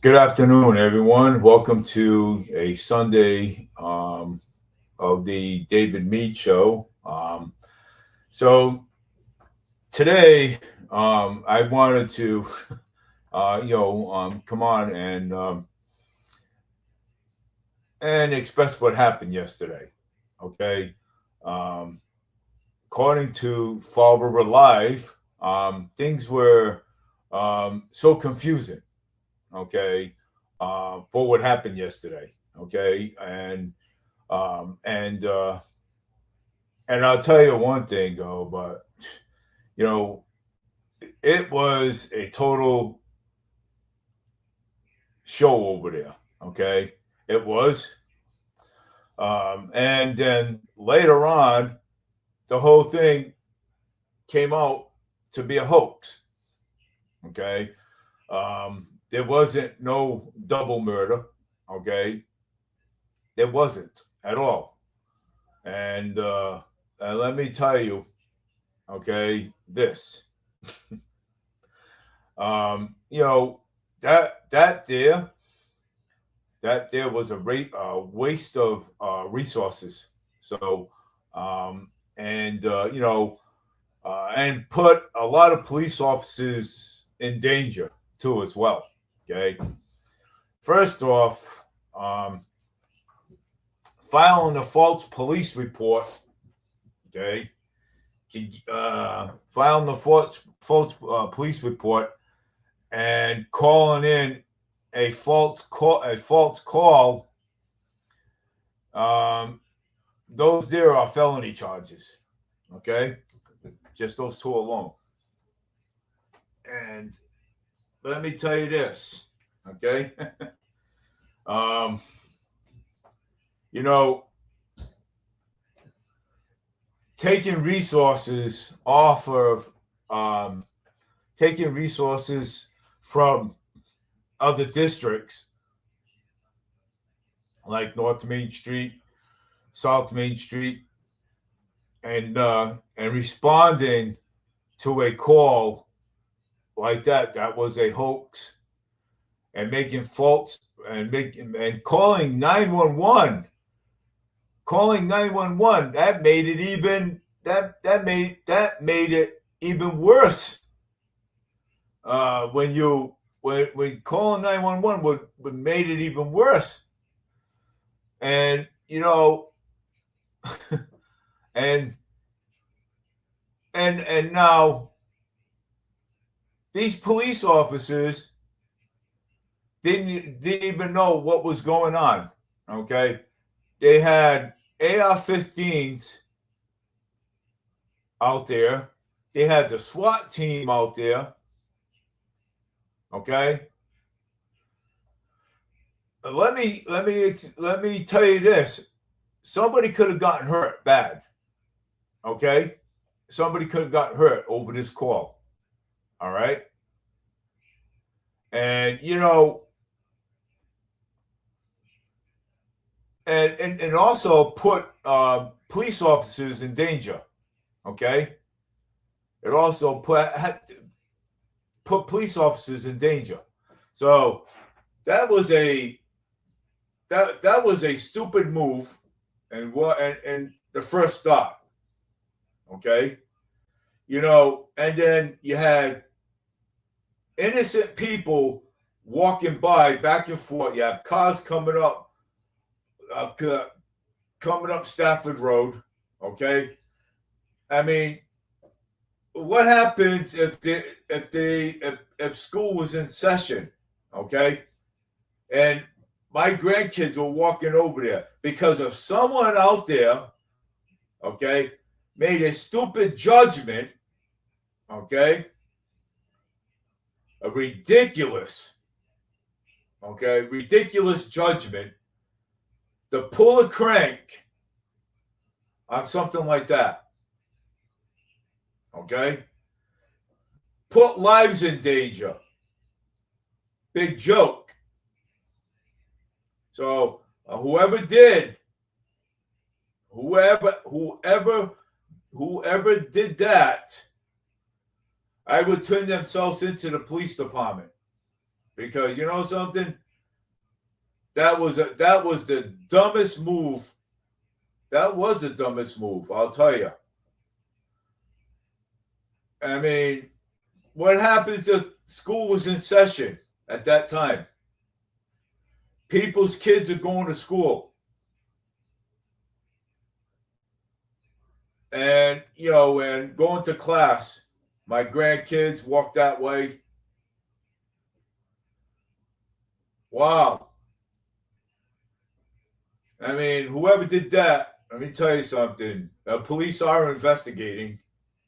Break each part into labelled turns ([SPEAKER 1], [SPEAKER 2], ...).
[SPEAKER 1] Good afternoon, everyone. Welcome to a Sunday of the David Mead Show. So today, I wanted to, come on and express what happened yesterday. Okay, um, according to Fall River Live, things were so confusing. Okay, for what happened yesterday. Okay, um, and uh, and I'll tell you one thing though, but you know, it was a total show over there. Okay, it was, and then later on, the whole thing came out to be a hoax. Okay, there wasn't no double murder. Okay, there wasn't at all. And let me tell you, okay, this, you know, that that there that there was a waste of resources. So, and and put a lot of police officers in danger too as well. Okay, first off, filing a false police report. Okay, filing the false police report and calling in a false call. Um, those there are felony charges. Okay, just those two alone. And let me tell you this. Okay, um, you know, taking resources off of taking resources from other districts like North Main Street, South Main Street, and responding to a call like that was a hoax, and making false and calling 911, that made it even that made it even worse. When calling 911 would made it even worse. And and and now these police officers didn't even know what was going on. Okay, they had AR-15s out there. They had the SWAT team out there. Okay, let me tell you this. Somebody could have gotten hurt bad. Okay, somebody could have gotten hurt over this call. All right, and and also put police officers in danger. Okay, it also put police officers in danger. So that was a stupid move, and the first start. Okay, and then you had innocent people walking by back and forth. You have cars coming up Stafford Road. Okay, I mean, what happens if school was in session? Okay, and my grandkids were walking over there because of someone out there. Okay, made a stupid judgment. Okay, a ridiculous judgment to pull a crank on something like that. Okay, put lives in danger. Big joke. So whoever did that, I would turn themselves into the police department. because you know something, that was the dumbest move. That was the dumbest move, I'll tell you. I mean, what happened to school was in session at that time. People's kids are going to school. And, and going to class. My grandkids walk that way. Wow. I mean, whoever did that, let me tell you something. Police are investigating,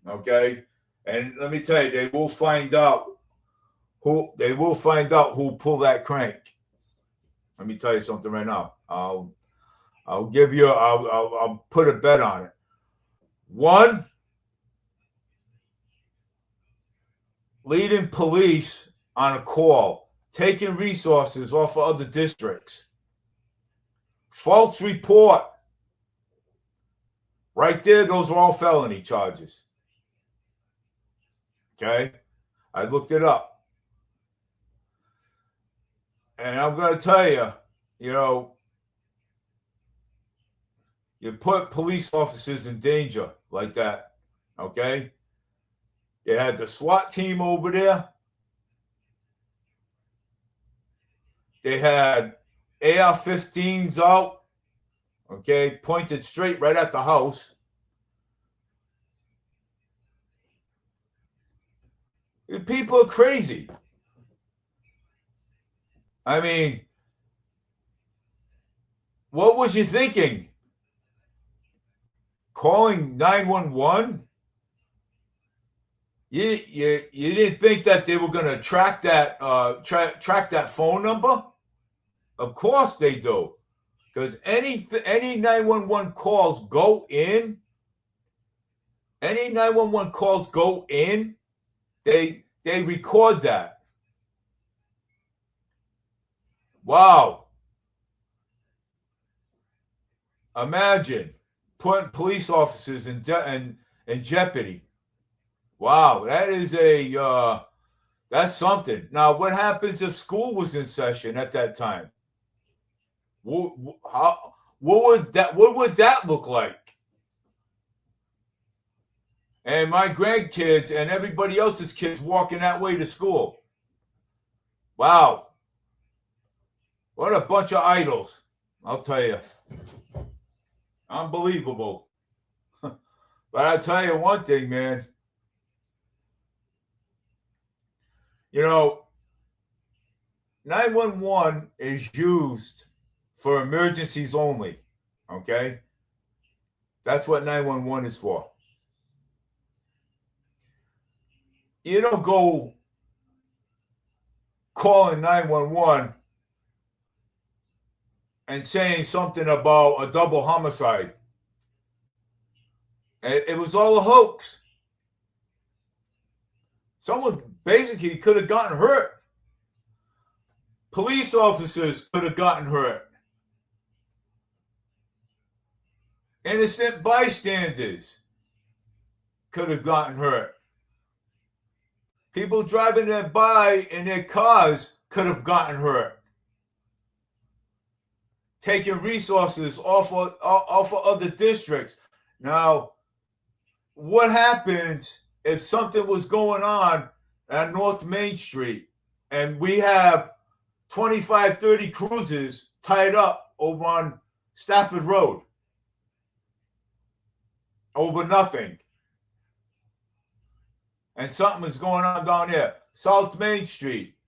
[SPEAKER 1] okay? And let me tell you, they will find out who pulled that crank. Let me tell you something right now. I'll put a bet on it. One, leading police on a call, taking resources off of other districts. False report. Right there, those are all felony charges. Okay? I looked it up. And I'm going to tell you, you put police officers in danger like that. Okay? You had the SWAT team over there. They had AR-15s out, okay, pointed straight right at the house. People are crazy. I mean, what was you thinking? Calling 911? You didn't think that they were going to track that track that phone number? Of course they do, because any 911 calls go in. Any 911 calls go in. They record that. Wow. Imagine putting police officers in jeopardy. Wow, that is that's something. Now, what happens if school was in session at that time? What would that look like? And my grandkids and everybody else's kids walking that way to school. Wow. What a bunch of idols, I'll tell you. Unbelievable. But I'll tell you one thing, man. 911 is used for emergencies only, okay? That's what 911 is for. You don't go calling 911 and saying something about a double homicide. It was all a hoax. Someone basically could have gotten hurt. Police officers could have gotten hurt. Innocent bystanders could have gotten hurt. People driving by in their cars could have gotten hurt. Taking resources off of other districts. Now, what happens if something was going on at North Main Street and we have 25, 30 cruisers tied up over on Stafford Road over nothing? And something is going on down there, South Main Street.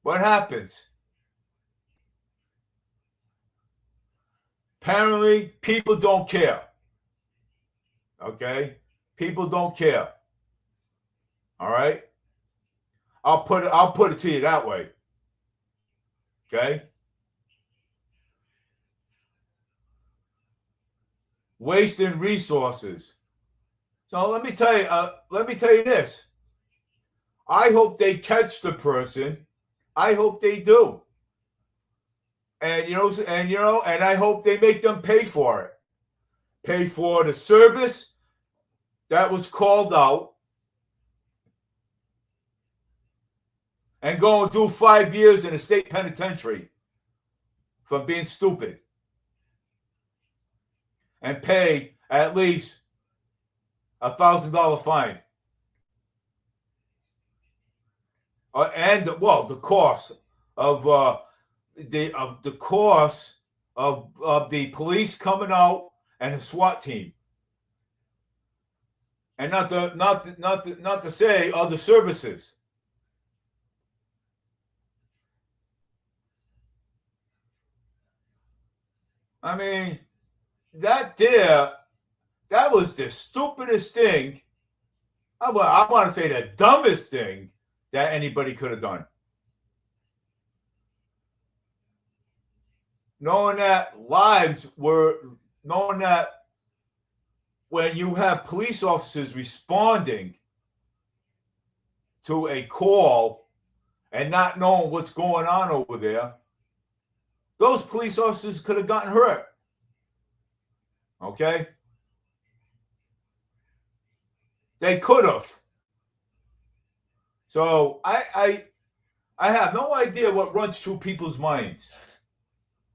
[SPEAKER 1] What happens? Apparently, people don't care. Okay? People don't care. All right? I'll put it to you that way. Okay? Wasting resources. So let me tell you this. I hope they catch the person. I hope they do. And I hope they make them pay for it. Pay for the service that was called out. and go and do 5 years in a state penitentiary for being stupid and pay at least $1,000 fine. And well, the cost of the cost of the police coming out and the SWAT team, and not to say other services. I mean, that was the stupidest thing. I want to say the dumbest thing that anybody could have done. Knowing that when you have police officers responding to a call and not knowing what's going on over there, those police officers could have gotten hurt. Okay? They could have. So I have no idea what runs through people's minds.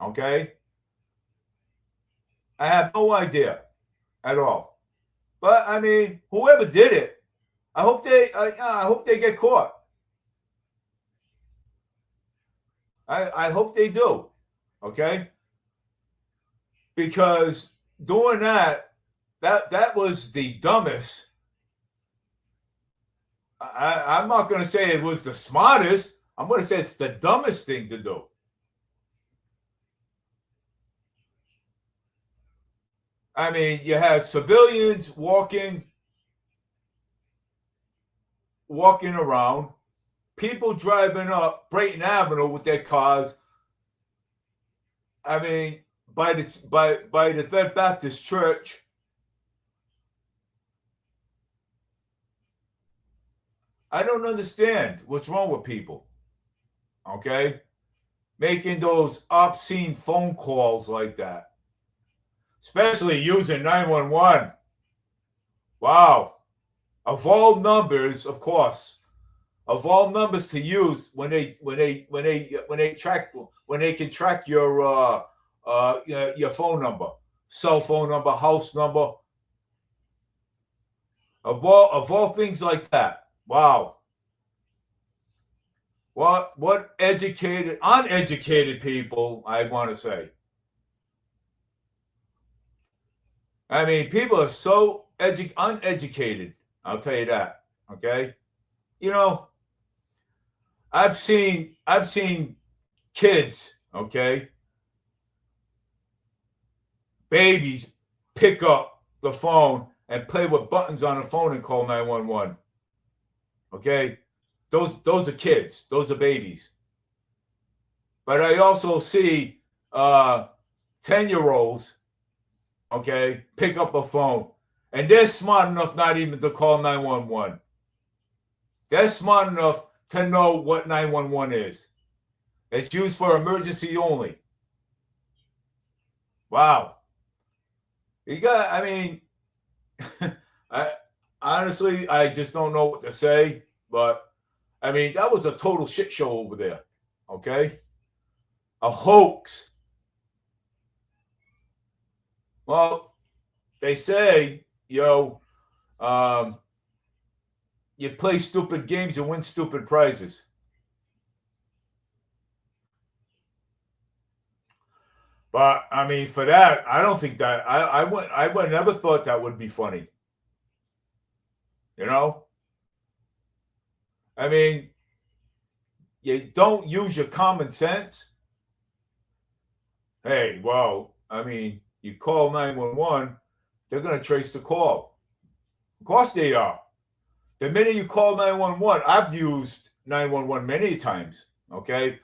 [SPEAKER 1] Okay? I have no idea at all. But I mean, whoever did it, I hope they get caught. I hope they do. Okay? Because doing that was the dumbest. I'm not going to say it was the smartest. I'm going to say it's the dumbest thing to do. I mean, you had civilians walking around, people driving up Brayton Avenue with their cars. I mean, by the Third Baptist Church. I don't understand what's wrong with people. Okay? Making those obscene phone calls like that. Especially using 911. Wow. Of all numbers, of course. Of all numbers to use when they can track your phone number, cell phone number, house number. Of all things like that. Wow. What uneducated people, I want to say. I mean, people are so uneducated. I'll tell you that. Okay. You know, I've seen kids, okay, babies pick up the phone and play with buttons on the phone and call 911. Okay? Those are kids. Those are babies. But I also see 10-year-olds, okay, pick up a phone. And they're smart enough not even to call 911. They're smart enough to know what 911 is. It's used for emergency only. Wow. I mean, honestly, I just don't know what to say. But, I mean, that was a total shit show over there. Okay? A hoax. Well, they say, you play stupid games and win stupid prizes. But I mean, for that, I don't think that I would never thought that would be funny. You know? I mean, you don't use your common sense. Hey, well, I mean, you call 911, they're going to trace the call. Of course they are. The minute you call 911, I've used 911 many times, okay?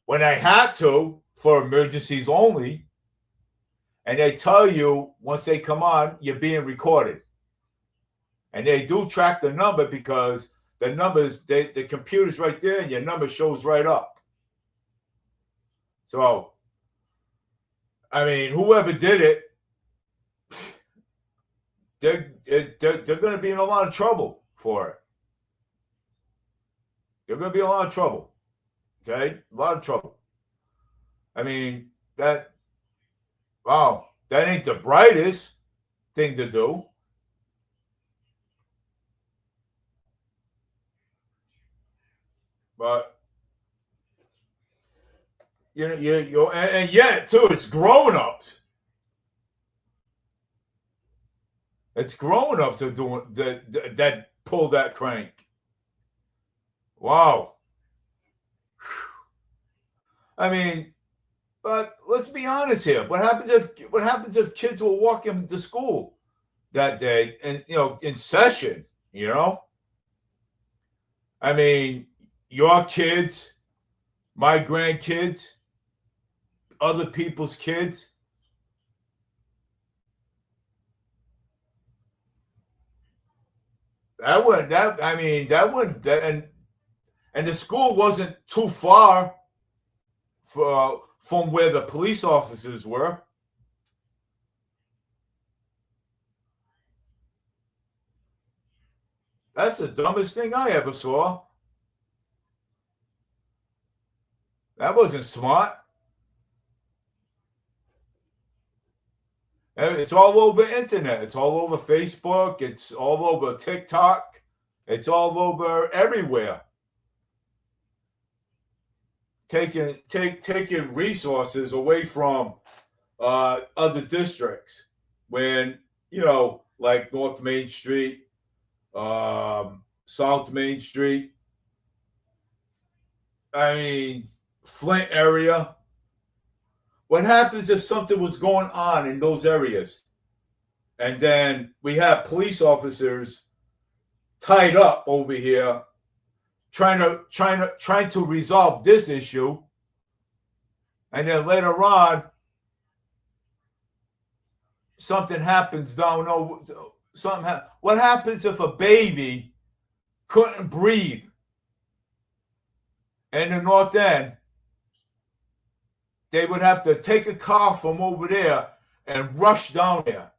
[SPEAKER 1] When I had to, for emergencies only, and they tell you once they come on, you're being recorded. And they do track the number because the numbers, the computer's right there and your number shows right up. So, I mean, whoever did it, they're going to be in a lot of trouble for it. They're going to be in a lot of trouble. Okay? A lot of trouble. I mean, that ain't the brightest thing to do. But and yet too, it's grown-ups. It's grown-ups are doing that pull that crank. Wow. I mean, but let's be honest here. What happens if kids were walking to school that day and in session? I mean, your kids, my grandkids, other people's kids. And the school wasn't too far from where the police officers were. That's the dumbest thing I ever saw. That wasn't smart. It's all over the internet. It's all over Facebook. It's all over TikTok. It's all over everywhere. Taking resources away from other districts when like North Main Street, South Main Street. I mean, Flint area. What happens if something was going on in those areas, and then we have police officers tied up over here, trying to resolve this issue, and then later on, something happens down over something. What happens if a baby couldn't breathe in the North End? They would have to take a car from over there and rush down there.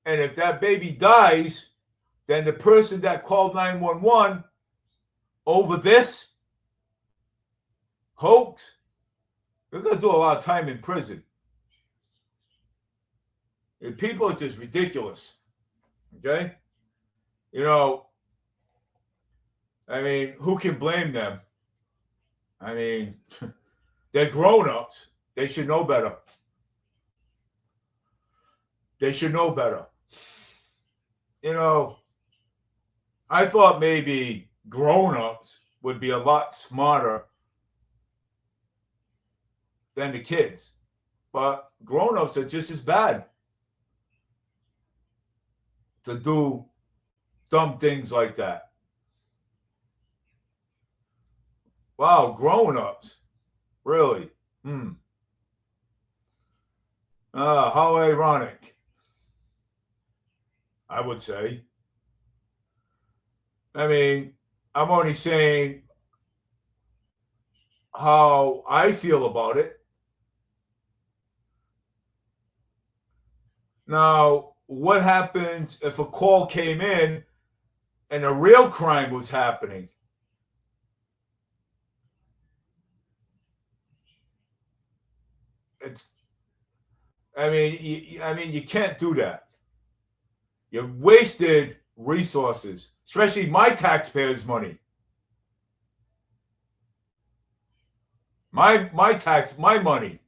[SPEAKER 1] And if that baby dies, then the person that called 911 over this hoax, they're going to do a lot of time in prison. And people are just ridiculous. Okay? I mean, who can blame them? I mean, they're grown-ups. They should know better. They should know better. I thought maybe grown-ups would be a lot smarter than the kids. But grown-ups are just as bad to do dumb things like that. Wow, grown-ups. Really? How ironic, I would say. I mean, I'm only saying how I feel about it. Now, what happens if a call came in and a real crime was happening? You can't do that. You wasted resources, especially my taxpayers' money. My money.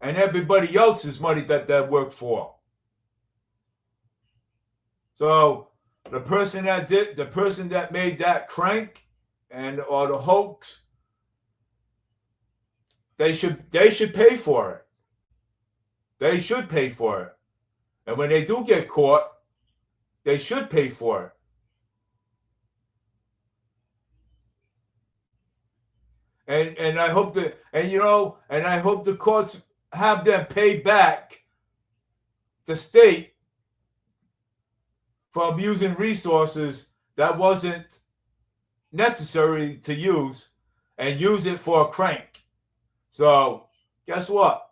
[SPEAKER 1] And everybody else's money that worked for. So the person that made that crank or the hoax, they should pay for it. They should pay for it. And when they do get caught, they should pay for it. And I hope I hope the courts have them pay back the state from using resources that wasn't necessary to use and use it for a crank. So guess what?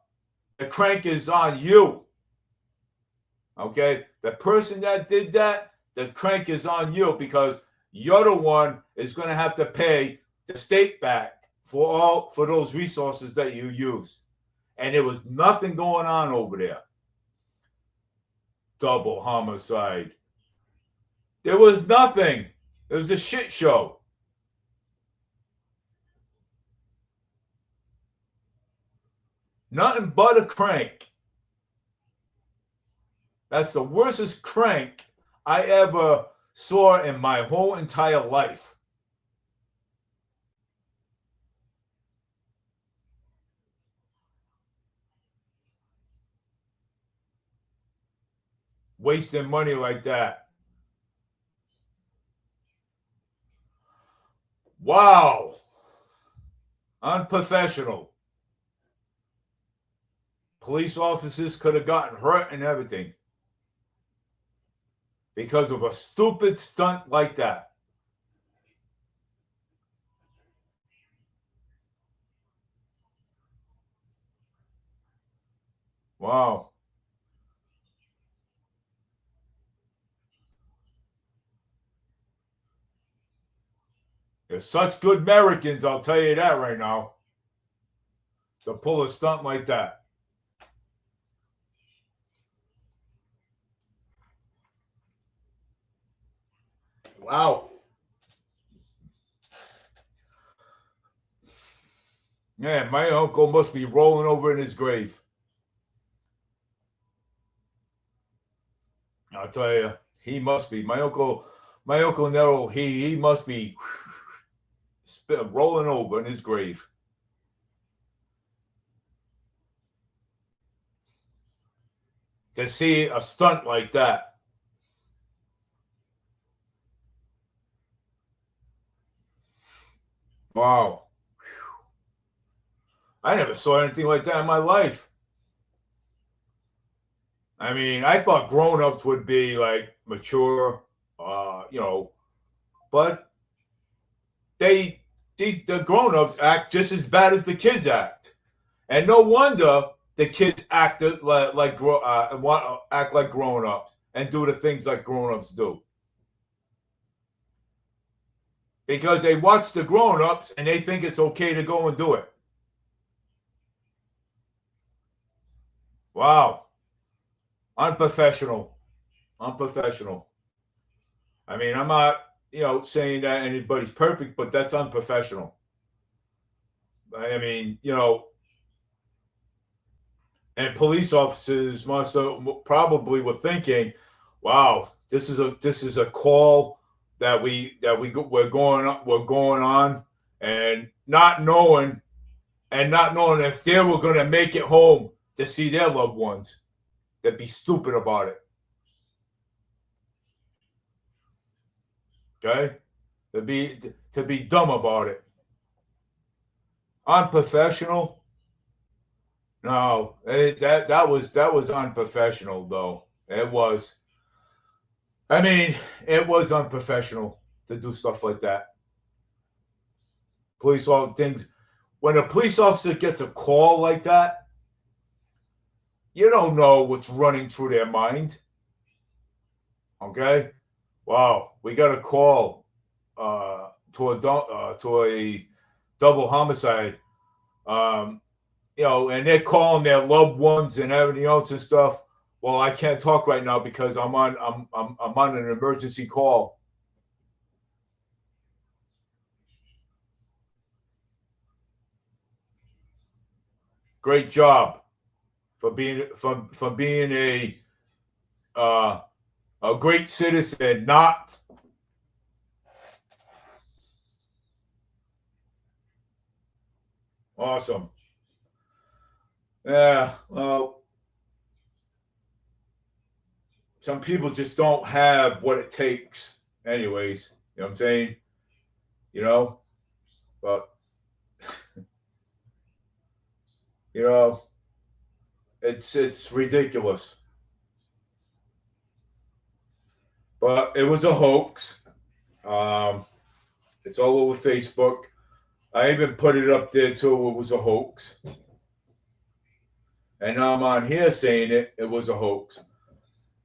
[SPEAKER 1] The crank is on you. Okay? The person that did that, the crank is on you because You're the one is going to have to pay the state back for those resources that you use. And there was nothing going on over there. Double homicide. There was nothing. It was a shit show. Nothing but a crank. That's the worstest crank I ever saw in my whole entire life. Wasting money like that. Wow. Unprofessional. Police officers could have gotten hurt and everything because of a stupid stunt like that. Wow. They're such good Americans, I'll tell you that right now, to pull a stunt like that. Wow. Man, my uncle must be rolling over in his grave. I'll tell you, he must be. My uncle Nero, he must be rolling over in his grave. To see a stunt like that. Wow. I never saw anything like that in my life. I mean, I thought grown-ups would be like mature, but the grown-ups act just as bad as the kids act. And no wonder the kids act act like grown-ups and do the things like grown-ups do. Because they watch the grown-ups and they think it's okay to go and do it. Wow. Unprofessional. Unprofessional. I mean, I'm not, saying that anybody's perfect, but that's unprofessional. I mean, and police officers must have probably were thinking, "Wow, this is a call we're going on, and not knowing if they were going to make it home to see their loved ones. They'd be stupid about it. Okay, to be dumb about it. Unprofessional. No, that was unprofessional though. It was. I mean, it was unprofessional to do stuff like that. Police officer things. When a police officer gets a call like that, you don't know what's running through their mind. Okay. Wow, we got a call to a double homicide. Um, and they're calling their loved ones and everything else and stuff. Well, I can't talk right now because I'm on an emergency call. Great job for being uh, a great citizen, not awesome. Yeah, well, some people just don't have what it takes, anyways. You know what I'm saying? You know, but you know, it's ridiculous. But it was a hoax. Um, it's all over Facebook. I even put it up there too. It was a hoax, and now I'm on here saying it was a hoax.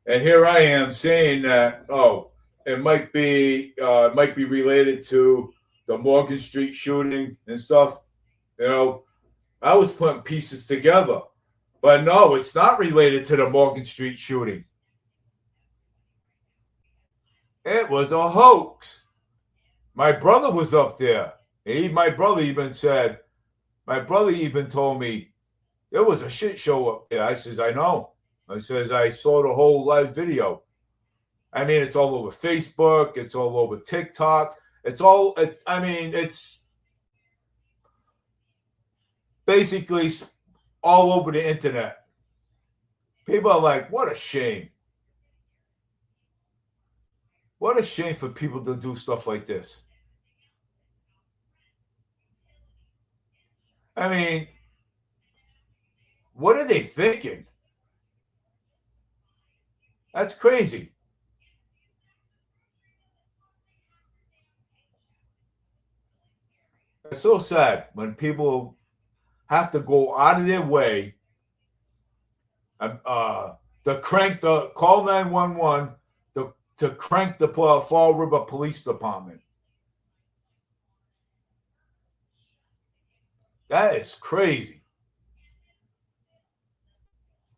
[SPEAKER 1] And here I am saying that, oh, it might be related to the Morgan Street shooting and stuff. You know, I was putting pieces together, but no, it's not related to the Morgan Street shooting. It was a hoax. My brother was up there. My brother even told me there was a shit show up there. I says, I know. I says, I saw the whole live video. I mean, it's all over Facebook. It's all over TikTok. It's basically all over the internet. People are like, what a shame. What a shame for people to do stuff like this. I mean, what are they thinking? That's crazy. It's so sad when people have to go out of their way to call 911 to crank the Fall River Police Department. That is crazy.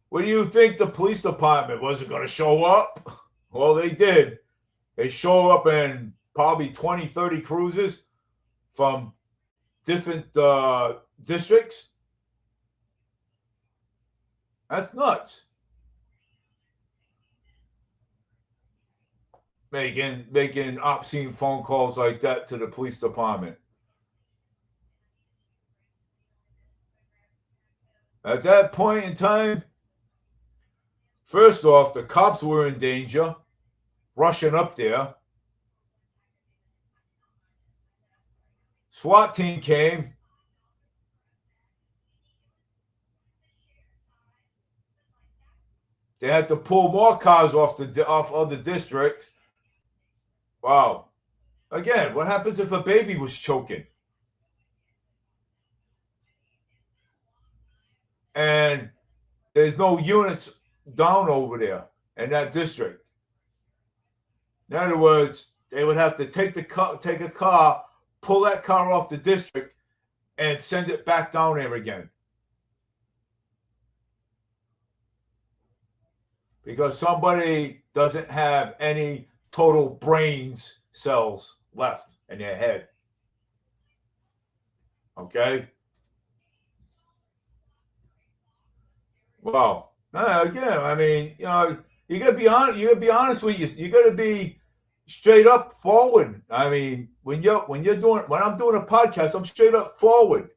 [SPEAKER 1] What do you think the police department wasn't going to show up? Well, they did. They show up in probably 20, 30 cruisers from different districts. That's nuts. Making obscene phone calls like that to the police department. At that point in time, first off, the cops were in danger, rushing up there. SWAT team came. They had to pull more cars off other districts. Wow. Again, what happens if a baby was choking? And there's no units down over there in that district. In other words, they would have to take a car, pull that car off the district, and send it back down there again. Because somebody doesn't have any total brains cells left in their head. Okay? Wow. Again, I mean, you gotta be honest. You gotta be honest with you. You gotta be straight up forward. I mean, when I'm doing a podcast, I'm straight up forward,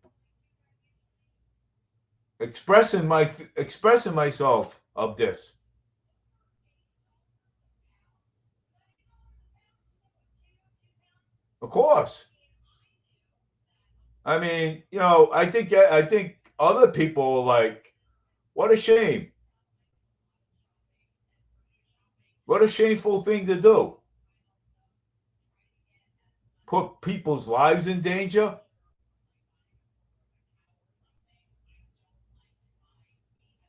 [SPEAKER 1] expressing myself of this. Of course. I mean, I think other people are like, what a shame. What a shameful thing to do. Put people's lives in danger.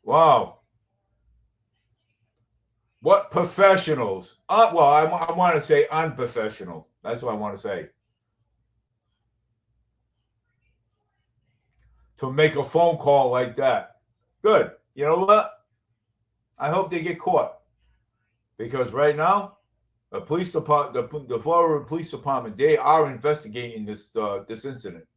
[SPEAKER 1] Wow. What professionals? Well, I want to say unprofessional. That's what I want to say. To make a phone call like that. Good. You know what? I hope they get caught. Because right now, the police department, the Florida Police Department, they are investigating this incident.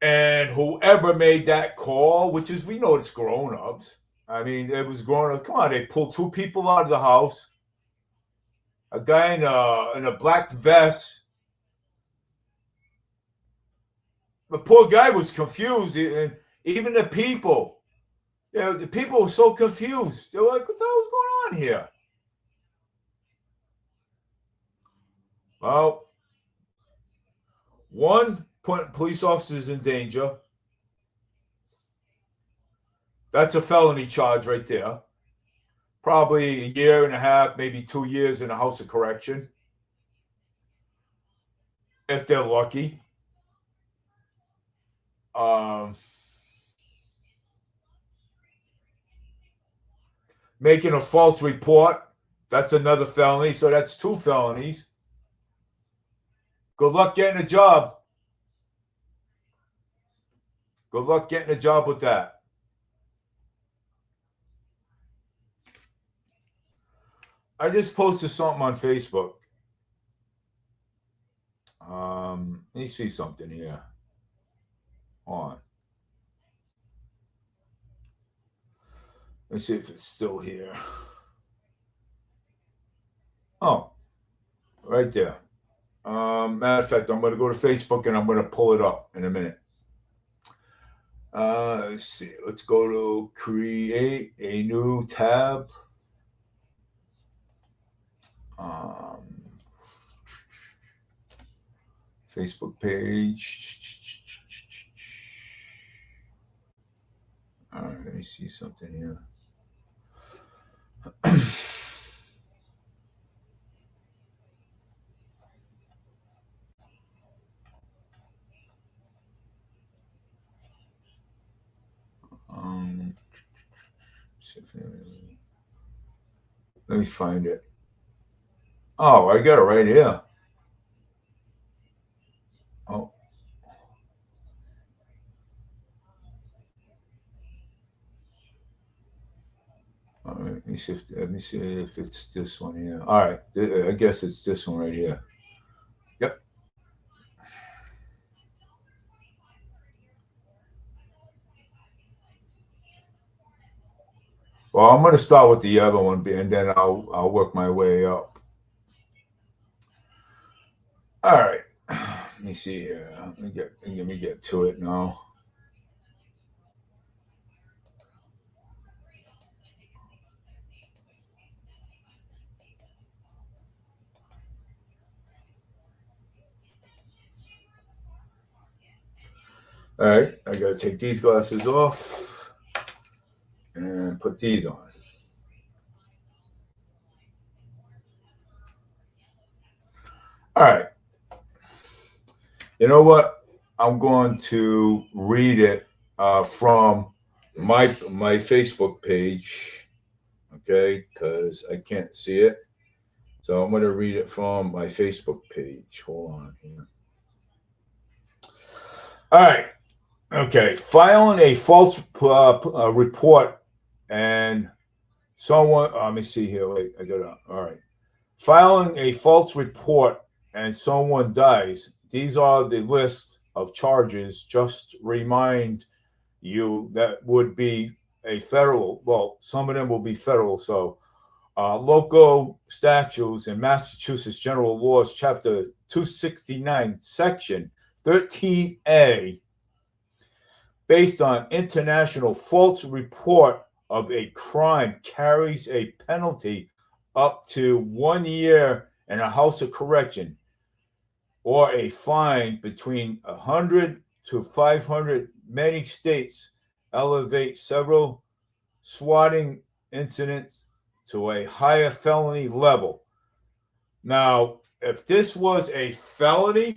[SPEAKER 1] And whoever made that call, which is, we know it's grown-ups. I mean, it was grown-ups. Come on, they pulled two people out of the house. A guy in a black vest. The poor guy was confused, and even the people, the people were so confused. They were like, "What the hell's going on here?" Well, one, putting police officers in danger. That's a felony charge right there. Probably a year and a half, maybe 2 years in a house of correction, if they're lucky. Making a false report That's another felony. So that's 2 felonies. Good luck getting a job. Good luck getting a job with that. I just posted something on Facebook. Let me see something here. Hold on. Let's see if it's still here. Oh, right there. Matter of fact, I'm going to go to Facebook and I'm going to pull it up in a minute. Let's see. Let's go to create a new tab. Facebook page. All right, let me see something here. Let me find it. Oh, I got it right here. Oh. All right, let me see if it's this one here. All right, I guess it's this one right here. Yep. Well, I'm going to start with the other one, and then I'll work my way up. All right. Let me see here. Let me get to it now. All right, I got to take these glasses off and put these on. All right. You know what? I'm going to read it from my Facebook page, okay? Because I can't see it, so I'm going to read it from my Facebook page. Hold on here. All right. Okay. Filing a false report and someone. Let me see here. Wait, I got it. All right. Filing a false report and someone dies. These are the list of charges. Just remind you that would be a federal. Well, some of them will be federal. So, local statutes and Massachusetts General Laws, Chapter 269, Section 13A, based on international false report of a crime, carries a penalty up to 1 year in a house of correction, or a fine between 100 to 500. Many states elevate several swatting incidents to a higher felony level. Now, if this was a felony,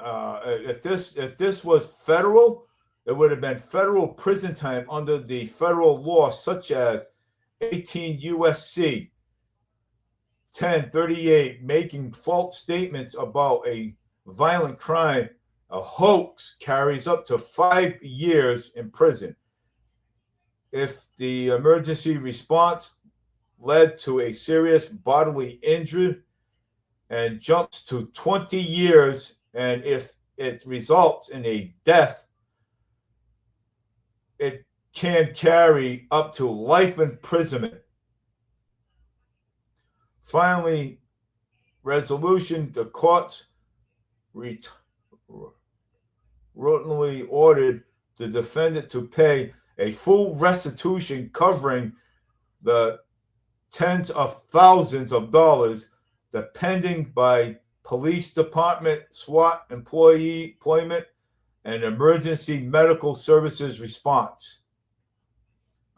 [SPEAKER 1] if this was federal, it would have been federal prison time under the federal law, such as 18 USC 1038, making false statements about a violent crime, a hoax, carries up to 5 years in prison. If the emergency response led to a serious bodily injury, and jumps to 20 years, and if it results in a death, it can carry up to life imprisonment. Finally, resolution: the courts routinely ordered the defendant to pay a full restitution covering the tens of thousands of dollars, depending by police department, SWAT employment, and emergency medical services response.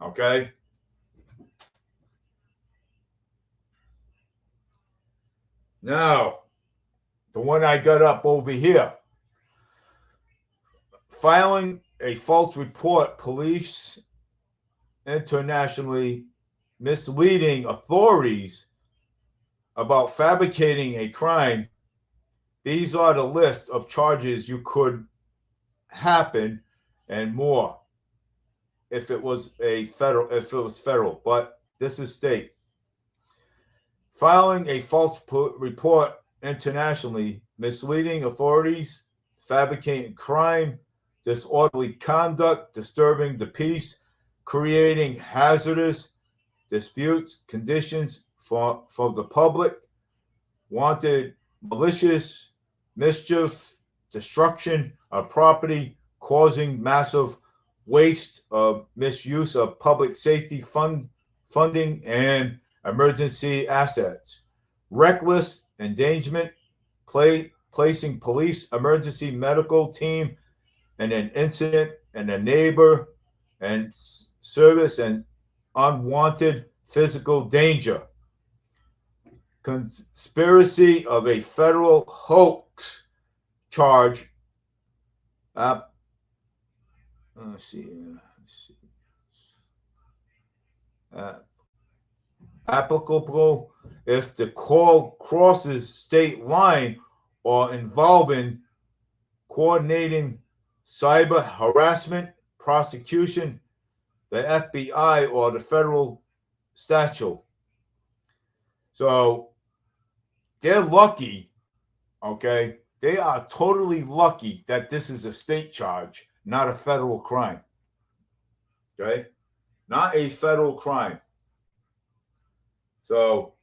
[SPEAKER 1] Okay? Now, the one I got up over here. Filing a false report, police internationally misleading authorities about fabricating a crime, these are the list of charges you could happen and more if it was federal, but this is state. Filing a false report internationally, misleading authorities, fabricating crime, disorderly conduct, disturbing the peace, creating hazardous disputes, conditions for the public, wanted malicious mischief, destruction of property, causing massive waste of misuse of public safety funding and emergency assets, reckless endangerment, placing police emergency medical team in an incident and a neighbor and service and unwanted physical danger, conspiracy of a federal hoax charge. Let's see. Applicable if the call crosses state line or involving coordinating cyber harassment, prosecution, the FBI, or the federal statute. So they're lucky, okay? They are totally lucky that this is a state charge, not a federal crime. Okay? Not a federal crime. So,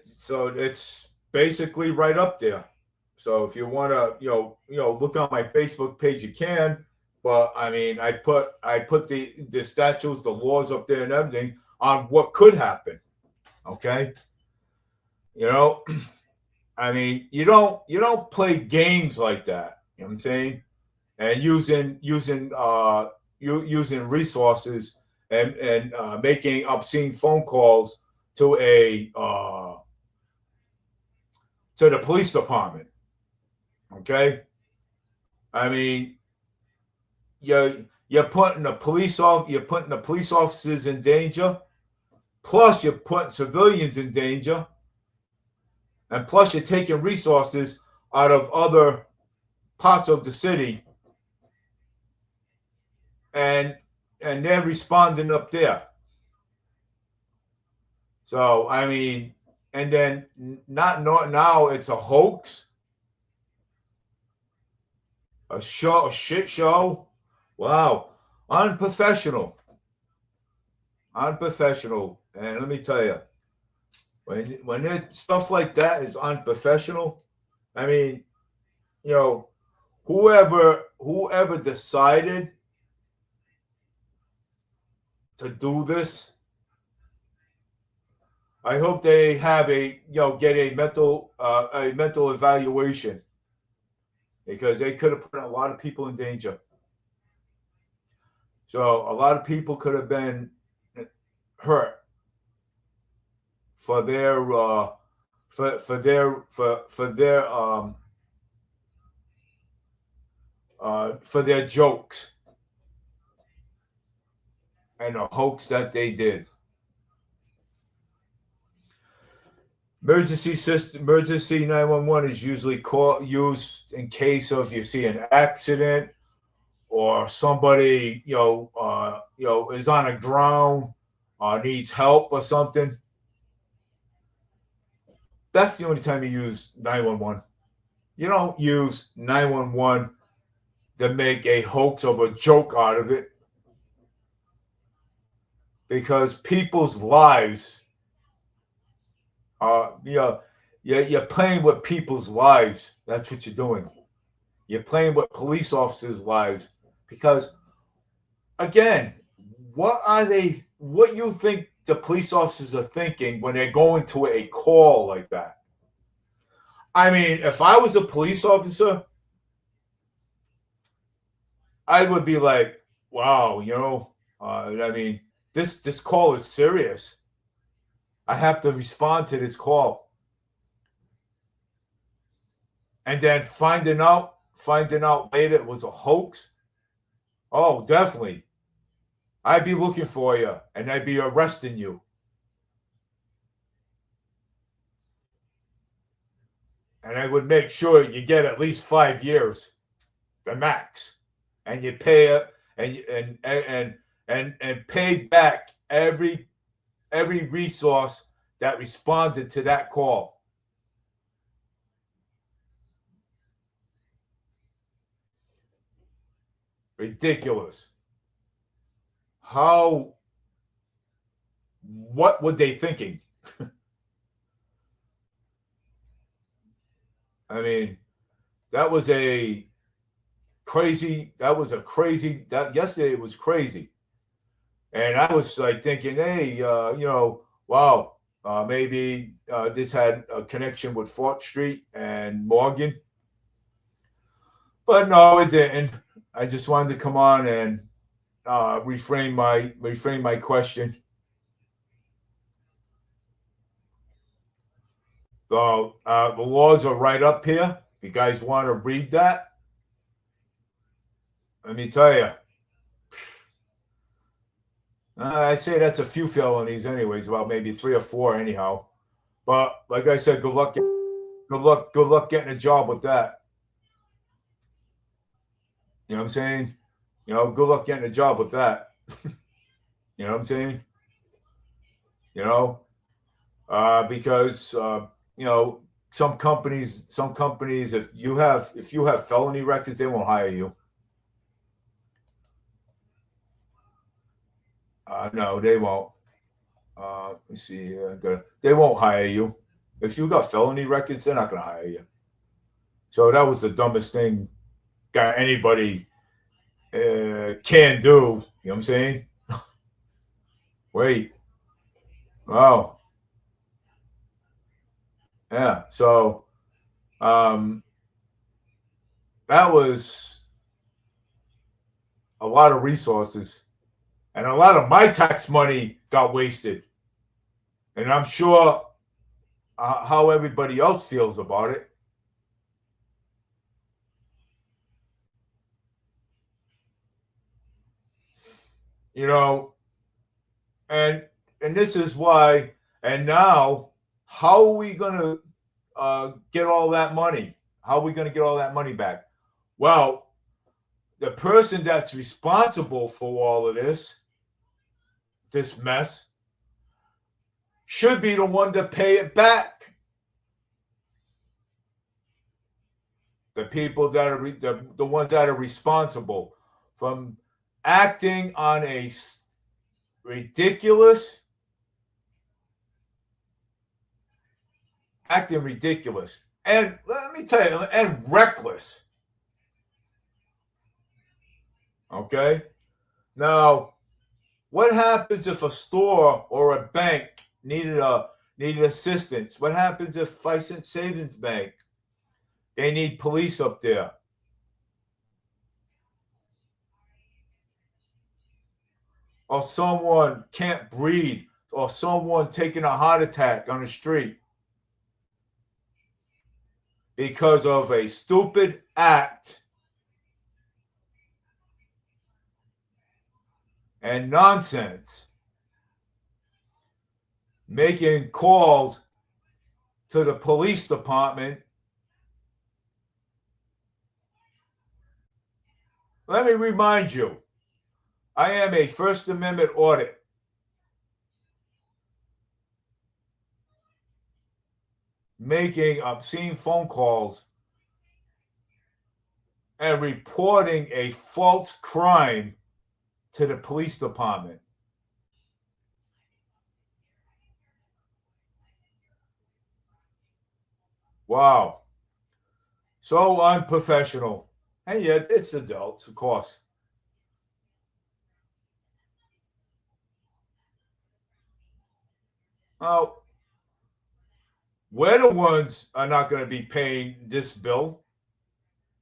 [SPEAKER 1] so it's basically right up there. So if you want to, look on my Facebook page, you can. But I mean, I put the statutes, the laws up there, and everything on what could happen. Okay. I mean, you don't play games like that. You know what I'm saying? And using resources and making obscene phone calls to the police department. Okay, I mean, you're putting the police officers in danger, plus you're putting civilians in danger, and plus you're taking resources out of other parts of the city, and they're responding up there. So I mean, and then now it's a hoax, a shit show. Wow, unprofessional. And let me tell you, when stuff like that is unprofessional, I mean, whoever decided to do this, I hope they have get a mental evaluation, because they could have put a lot of people in danger. So a lot of people could have been hurt for their jokes and a hoax that they did. Emergency 911 is usually used in case of you see an accident or somebody is on the ground or needs help or something. That's the only time you use 911. You don't use 911 to make a hoax of a joke out of it, because people's lives you're playing with people's lives. That's what you're doing. You're playing with police officers' lives, because, again, what you think the police officers are thinking when they're going to a call like that? I mean, if I was a police officer, I would be like, wow, I mean, this call is serious. I have to respond to this call. And then finding out later it was a hoax. Oh, definitely. I'd be looking for you and I'd be arresting you. And I would make sure you get at least 5 years, the max, and you pay it and pay back every resource that responded to that call. Ridiculous. What were they thinking? I mean, that was a yesterday it was crazy. And I was like thinking, hey, wow, maybe this had a connection with Fort Street and Morgan. But no, it didn't. I just wanted to come on and reframe my question. The laws are right up here. You guys want to read that? Let me tell you. I'd say that's a few felonies, anyways. About maybe 3 or 4, anyhow. But like I said, good luck getting a job with that. You know what I'm saying? Good luck getting a job with that. You know what I'm saying? Because some companies, if you have felony records, they won't hire you. No, they won't. Let's see. They won't hire you if you got felony records. They're not going to hire you. So that was the dumbest thing anybody can do. You know what I'm saying? Wait. Oh. Yeah. So that was a lot of resources. And a lot of my tax money got wasted. And I'm sure how everybody else feels about it. And this is why. And now, how are we going to get all that money? How are we going to get all that money back? Well, the person that's responsible for all of this mess, should be the one to pay it back. The people that are the ones that are responsible from acting on a ridiculous and let me tell you, and reckless. Okay? Now, what happens if a store or a bank needed assistance? What happens if Fisant Savings Bank, they need police up there? Or someone can't breathe, or someone taking a heart attack on the street because of a stupid act and nonsense, making calls to the police department. Let me remind you, I am a First Amendment audit. Making obscene phone calls and reporting a false crime to the police department. Wow. So unprofessional. And yet it's adults, of course. Well, we're the ones are not going to be paying this bill.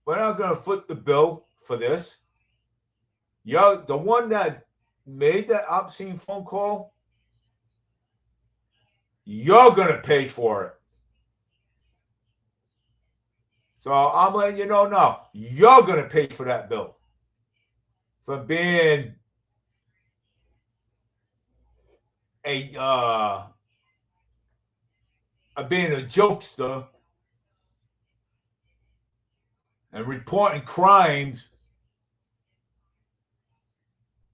[SPEAKER 1] We're not going to foot the bill for this. You're the one that made that obscene phone call. You're going to pay for it. So I'm letting you know now, you're going to pay for that bill for being a being a jokester and reporting crimes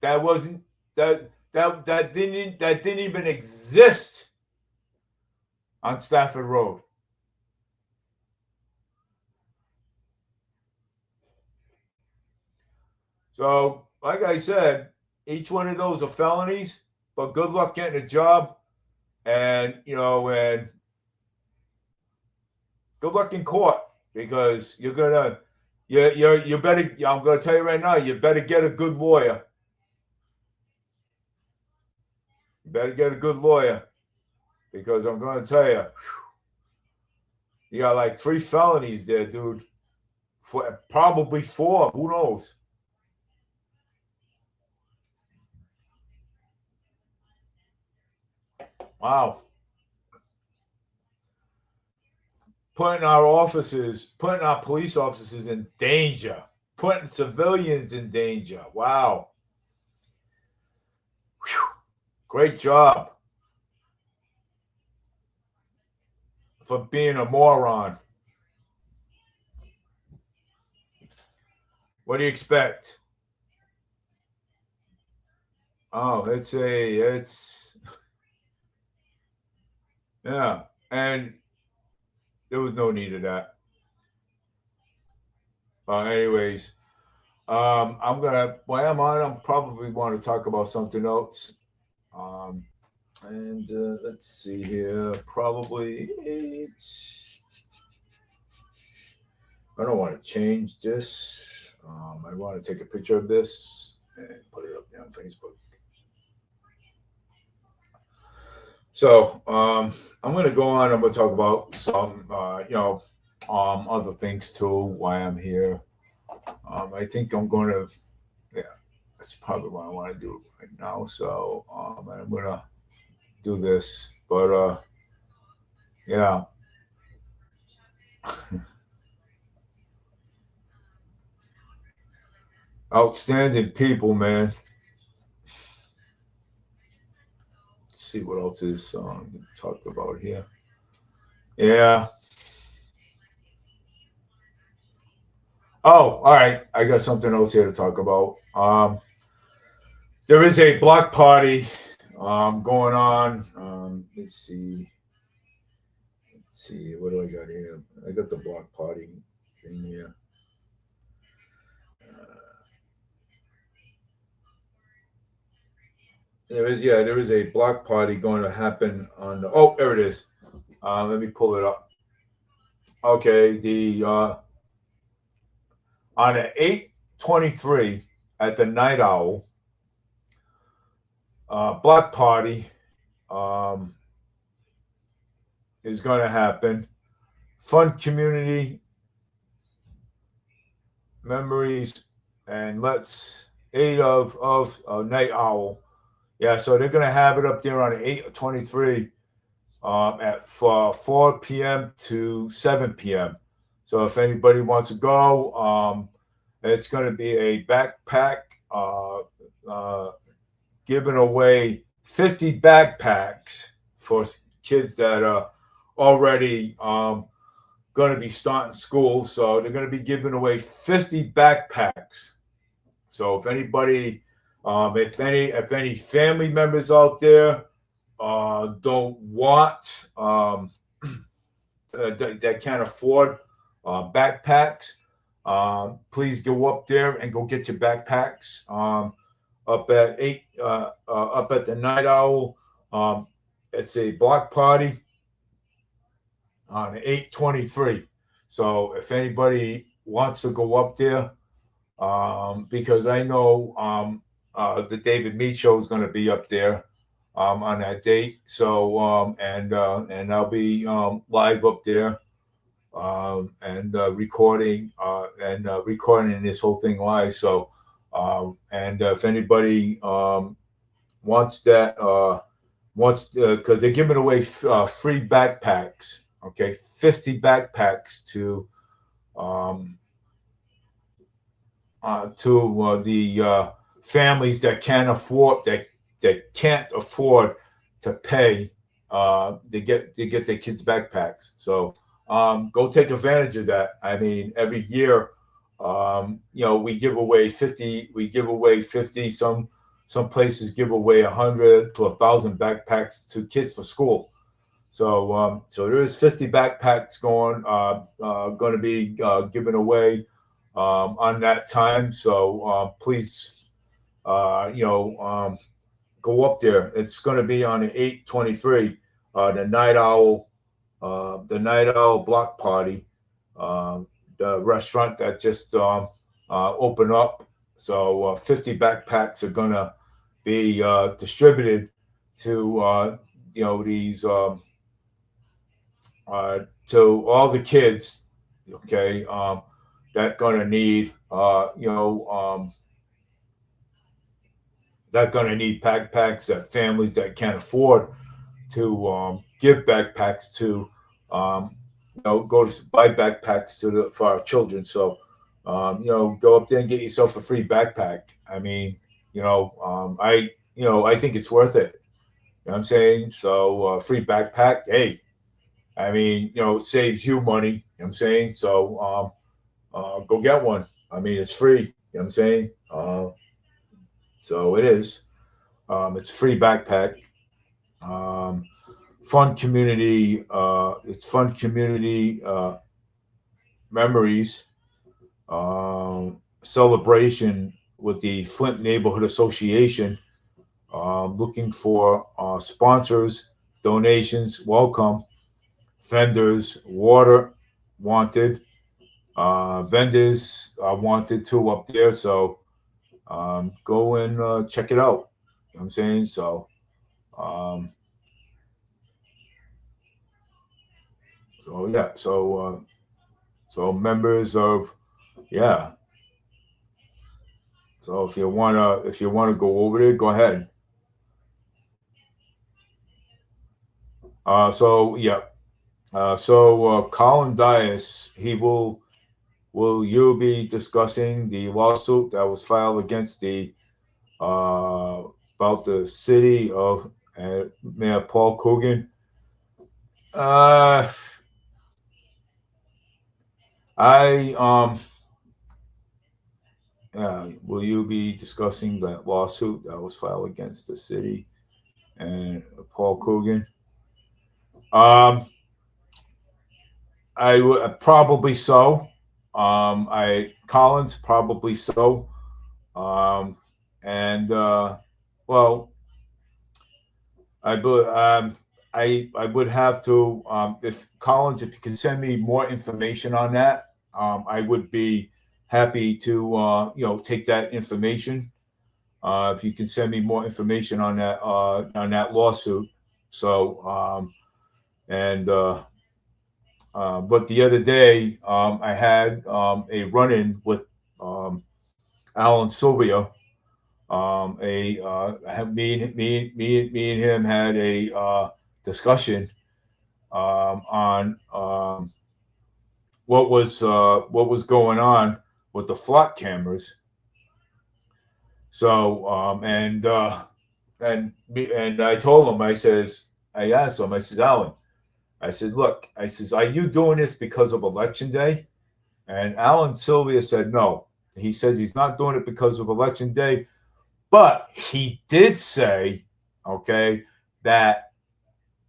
[SPEAKER 1] that wasn't that didn't even exist on Stafford Road. So, like I said, each one of those are felonies, but good luck getting a job, and and good luck in court because you're gonna you better. I'm gonna tell you right now, you better get a good lawyer. You better get a good lawyer because I'm gonna tell you, you got like 3 felonies there, dude. For probably 4. Who knows? Wow. Putting our police officers in danger, putting civilians in danger. Wow. Whew. Great job for being a moron. What do you expect? Oh, it's yeah, and there was no need of that. Anyways, I'm gonna while I'm on, I'm probably want to talk about something else. Um, and let's see here. Probably I don't want to change this. I want to take a picture of this and put it up there on Facebook. So I'm going to go on. I'm going to talk about some, other things too. Why I'm here. I think I'm going to. Yeah, that's probably what I want to do right now. So I'm going to do this. But yeah, outstanding people, man. Let's see what else is talked about here. Yeah. Oh, all right. I got something else here to talk about. There is a block party going on. Let's see. Let's see. What do I got here? I got the block party thing here. There is a block party going to happen on. Oh, there it is. Let me pull it up. Okay, the on the 8/23 at the Night Owl block party um, is going to happen. Fun community memories and let's 8 of Night Owl. Yeah, so they're going to have it up there on 8/23 at 4 p.m. to 7 p.m. So if anybody wants to go, it's going to be a backpack giving away 50 backpacks for kids that are already going to be starting school. So they're going to be giving away 50 backpacks. So if anybody, if any family members out there don't want that can't afford backpacks, please go up there and go get your backpacks. Up at up at the Night Owl. It's a block party on 8/23. So if anybody wants to go up there, because I know the David Mead show is going to be up there on that date. So and I'll be live up there and recording this whole thing live. So and if anybody wants that, because they're giving away free backpacks. Okay, 50 backpacks to the families that can't afford to pay to get their kids backpacks. So go take advantage of that. I mean, every year, we give away 50. We give away 50. Some places give away 100 to 1,000 backpacks to kids for school. So there is 50 backpacks going to be given away on that time. So please, go up there. It's going to be on the 8/23, the Night Owl Block Party, the restaurant that just opened up. So 50 backpacks are going to be distributed to these to all the kids. Okay, that going to need that going to need backpacks that families that can't afford to give backpacks to, go to buy backpacks for our children. So, go up there and get yourself a free backpack. I mean, I think it's worth it. You know what I'm saying? So, free backpack, hey, I mean, it saves you money. You know what I'm saying? So, go get one. I mean, it's free. You know what I'm saying? So it is. It's a free backpack. Um, fun community. It's fun community memories. Celebration with the Flint Neighborhood Association. Looking for sponsors, donations, welcome. Vendors, water wanted. Vendors are wanted too up there. So go and check it out. You know what I'm saying? Um, so yeah, so members of, yeah. So if you wanna go over there, go ahead. So yeah. Colin Dias, will you be discussing the lawsuit that was filed against the about the city of Mayor Paul Coogan? Uh, I will you be discussing that lawsuit that was filed against the city and Paul Coogan? I would probably so. I Collins probably so. Um, and well, I would I would have to if Collins, if you can send me more information on that, I would be happy to take that information. If you can send me more information on that lawsuit. So and but the other day I had a run-in with Alan Sylvia. Me and him had a discussion on what was going on with the flock cameras. So and I told him, I asked him, I says, Alan, I said, look, I says, are you doing this because of Election Day? And Alan Sylvia said no. He says he's not doing it because of Election Day, but he did say, okay, that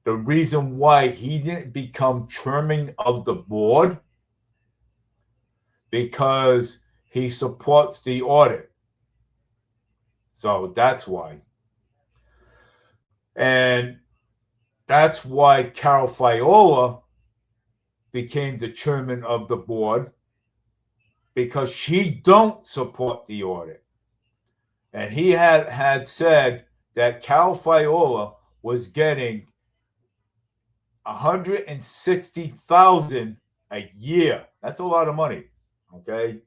[SPEAKER 1] the reason why he didn't become chairman of the board because he supports the audit. So that's why. And that's why Carol Fiola became the chairman of the board, because she don't support the audit. And he had said that Carol Fiola was getting $160,000 a year. That's a lot of money. Okay,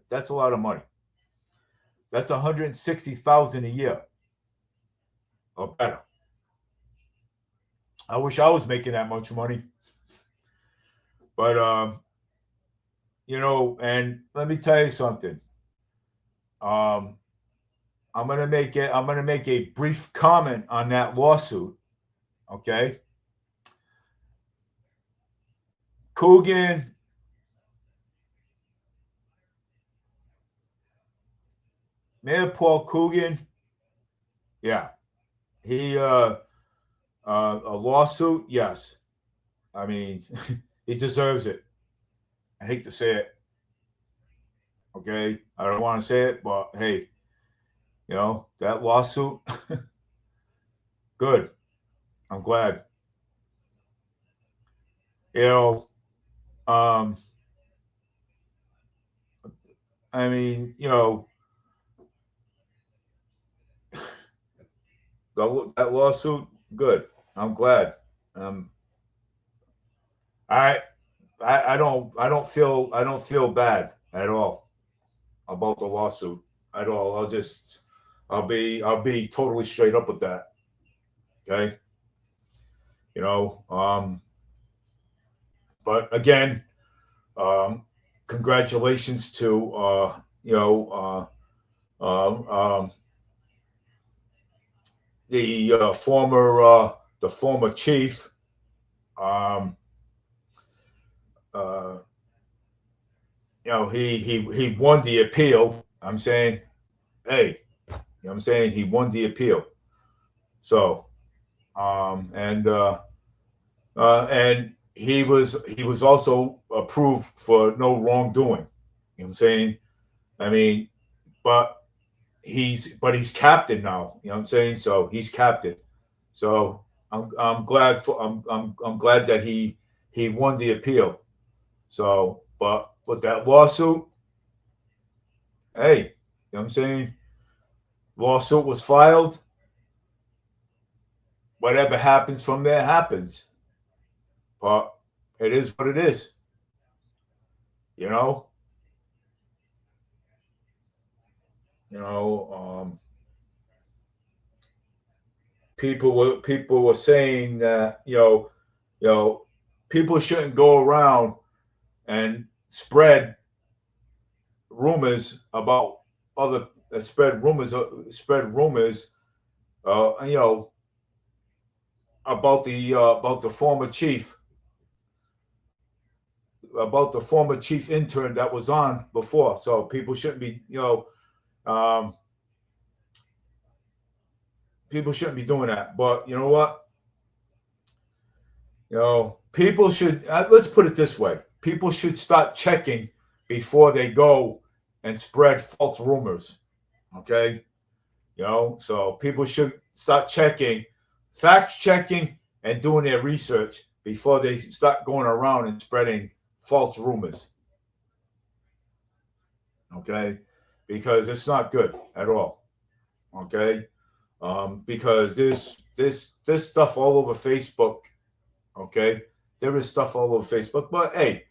[SPEAKER 1] that's a lot of money. That's $160,000 a year or better. I wish I was making that much money, but and let me tell you something. I'm gonna make it. I'm gonna make a brief comment on that lawsuit. Okay, Coogan. Mayor Paul Coogan. Yeah, he a lawsuit. Yes, I mean he deserves it. I hate to say it. Okay, I don't want to say it, but hey, that lawsuit. Good. I'm glad. You know, um, I mean, that lawsuit. Good. I'm glad. Um, I, I don't feel bad at all about the lawsuit at all. I'll be totally straight up with that. Okay. You know, but again, um, congratulations to um, the former chief. Um, uh, he won the appeal. I'm saying, hey, I'm saying he won the appeal. So, and he was also approved for no wrongdoing. You know what I'm saying? I mean, but he's captain now. You know what I'm saying? So he's captain. So I'm glad that he won the appeal. So, but with that lawsuit, hey, you know what I'm saying? Lawsuit was filed. Whatever happens from there happens. But it is what it is. You know. You know. People were saying that people shouldn't go around and rumors about other spread rumors you know about the former chief intern that was on before. So people shouldn't be um, people shouldn't be doing that. But you know what? People should, let's put it this way: people should start checking before they go and spread false rumors. Okay, so people should start checking, fact checking, and doing their research before they start going around and spreading false rumors. Okay, because it's not good at all. Okay, because there's stuff all over Facebook. Okay, there is stuff all over Facebook. But hey,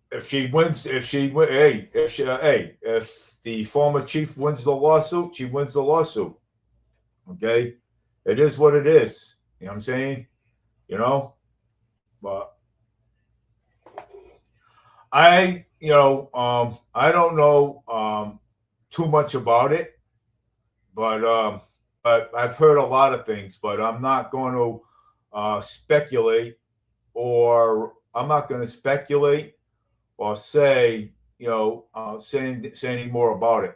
[SPEAKER 1] if the former chief wins the lawsuit, she wins the lawsuit. Okay, it is what it is. You know what I'm saying? You know, but I don't know too much about it, but I've heard a lot of things. But I'm not going to speculate, or I'm not going to speculate or say any more about it,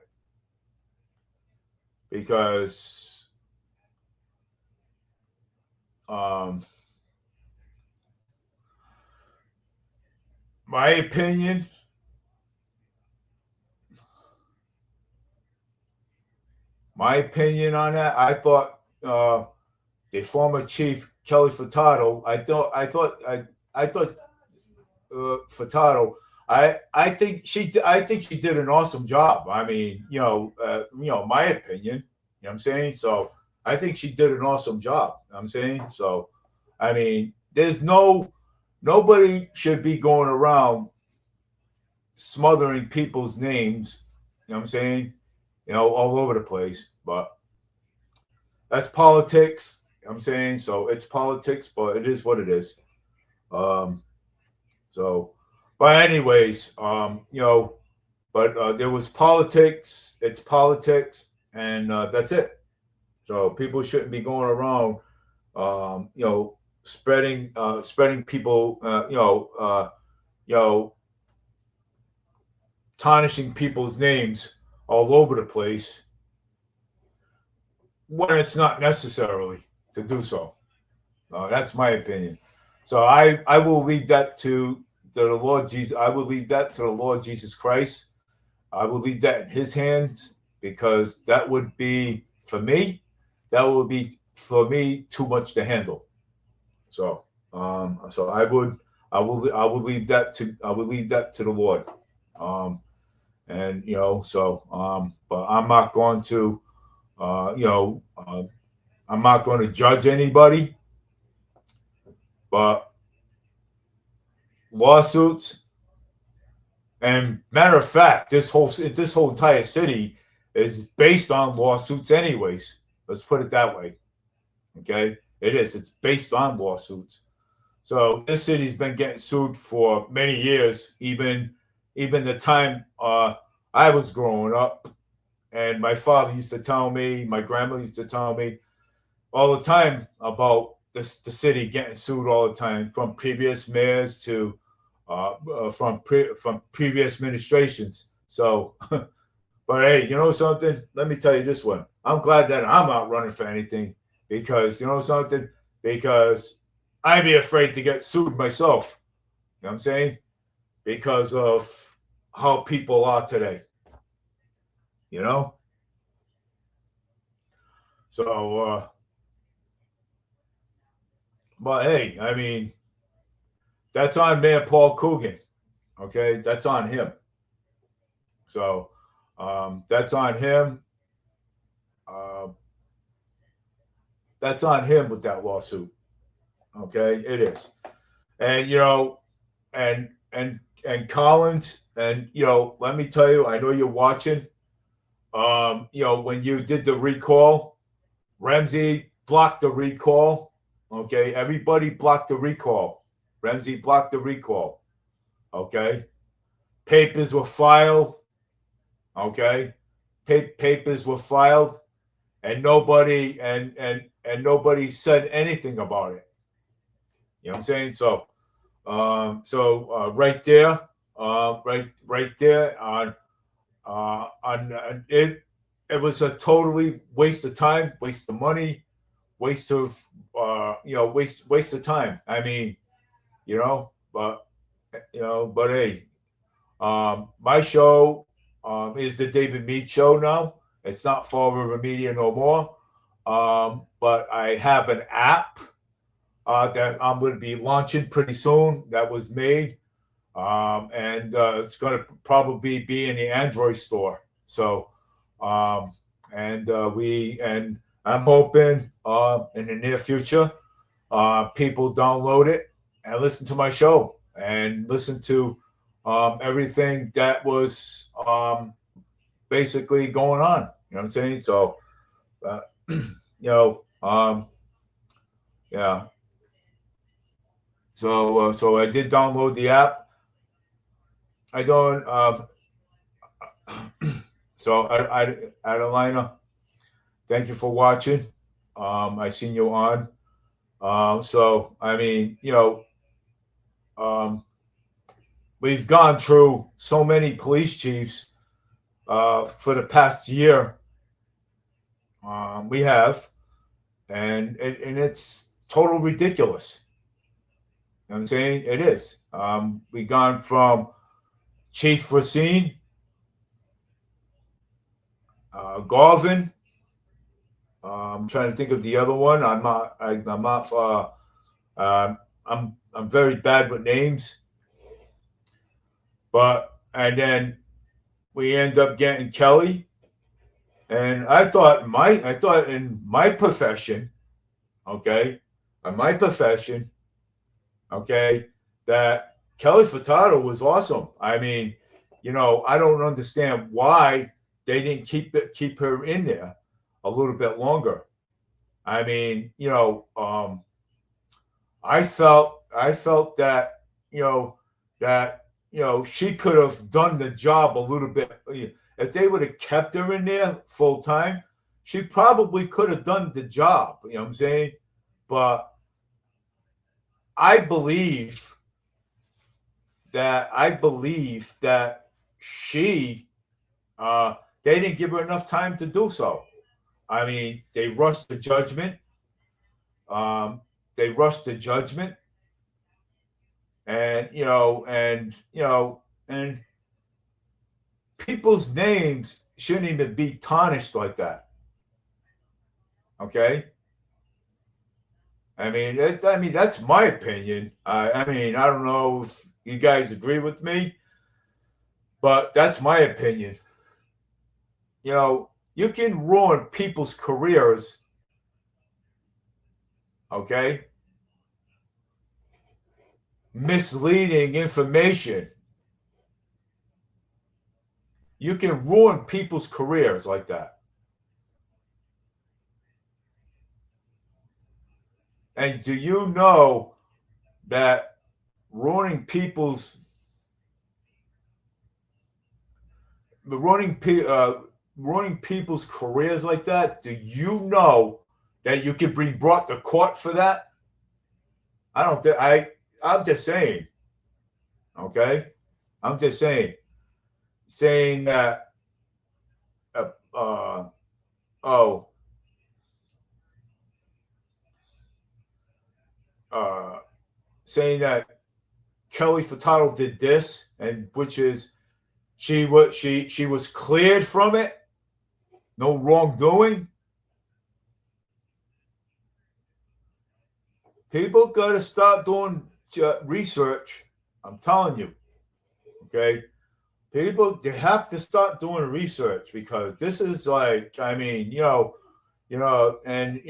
[SPEAKER 1] because um, my opinion, on that, I thought the former chief Kelly Furtado, I thought Furtado. I think she did an awesome job. I mean, my opinion. You know what I'm saying? So I think she did an awesome job. You know what I'm saying? So I mean, nobody should be going around smothering people's names. You know what I'm saying? All over the place. But that's politics. You know what I'm saying? So it's politics, but it is what it is. Um, so, but anyways, But there was politics. It's politics, and that's it. So people shouldn't be going around, spreading people, you know, tarnishing people's names all over the place when it's not necessarily to do so. That's my opinion. So I will leave that to the Lord Jesus. I will leave that to the Lord Jesus Christ. I will leave that in His hands, because that would be for me. That would be for me too much to handle. So so I will leave that to the Lord. And but I'm not going to I'm not going to judge anybody. But lawsuits, and matter of fact, this whole entire city is based on lawsuits, anyways. Let's put it that way. Okay, it is. It's based on lawsuits. So this city's been getting sued for many years, even the time I was growing up, and my father used to tell me, my grandma used to tell me all the time about the city getting sued all the time, from previous mayors to from previous administrations. So, but hey, you know something? Let me tell you this one. I'm glad that I'm not running for anything, because you know something? Because I'd be afraid to get sued myself. You know what I'm saying? Because of how people are today. You know? So, but hey, I mean, that's on Mayor Paul Coogan. Okay, that's on him. So that's on him. Uh, that's on him with that lawsuit. Okay, it is. And and Collins, and let me tell you, I know you're watching. When you did the recall, Ramsey blocked the recall. Okay, everybody blocked the recall. Ramsey blocked the recall. Okay, papers were filed. Okay, papers were filed, and nobody said anything about it. You know what I'm saying? So, right there, right there on it, it was a totally waste of time, waste of money, waste of waste of time. I mean, but but hey, my show is the David Mead Show now. It's not Fall River Media no more. But I have an app that I'm going to be launching pretty soon, that was made. And it's going to probably be in the Android store. So, and I'm hoping in the near future, people download it and listen to my show and listen to everything that was basically going on. You know what I'm saying? So, yeah. So I did download the app. I don't. So Adelina, thank you for watching. I seen you on. So I mean, we've gone through so many police chiefs for the past year. We have, and it's total ridiculous. You know what I'm saying? It is. We've gone from Chief Racine, Garvin. I'm trying to think of the other one. I'm not. I'm not. I'm very bad with names. But and then we end up getting Kelly. And I thought in my profession, okay, in my profession, okay, that Kelly Furtado was awesome. I mean, I don't understand why they didn't keep her in there a little bit longer. I mean, I felt that that she could have done the job a little bit. If they would have kept her in there full time, she probably could have done the job. You know what I'm saying? But I believe that she they didn't give her enough time to do so. I mean, they rushed the judgment. Um, they rushed the judgment, and and people's names shouldn't even be tarnished like that. Okay. I mean, that's my opinion. I mean, I don't know if you guys agree with me, but that's my opinion. You can ruin people's careers, okay? Misleading information. You can ruin people's careers like that. And do you know that ruining people's ruining people's careers like that? Do you know that you can be brought to court for that? I don't think I'm just saying. Okay, I'm just saying that. Oh, saying that Kelly Furtado did this, and which is she was cleared from it, no wrongdoing. People got to start doing research. I'm telling you, okay. People, they have to start doing research because this is like, I mean, and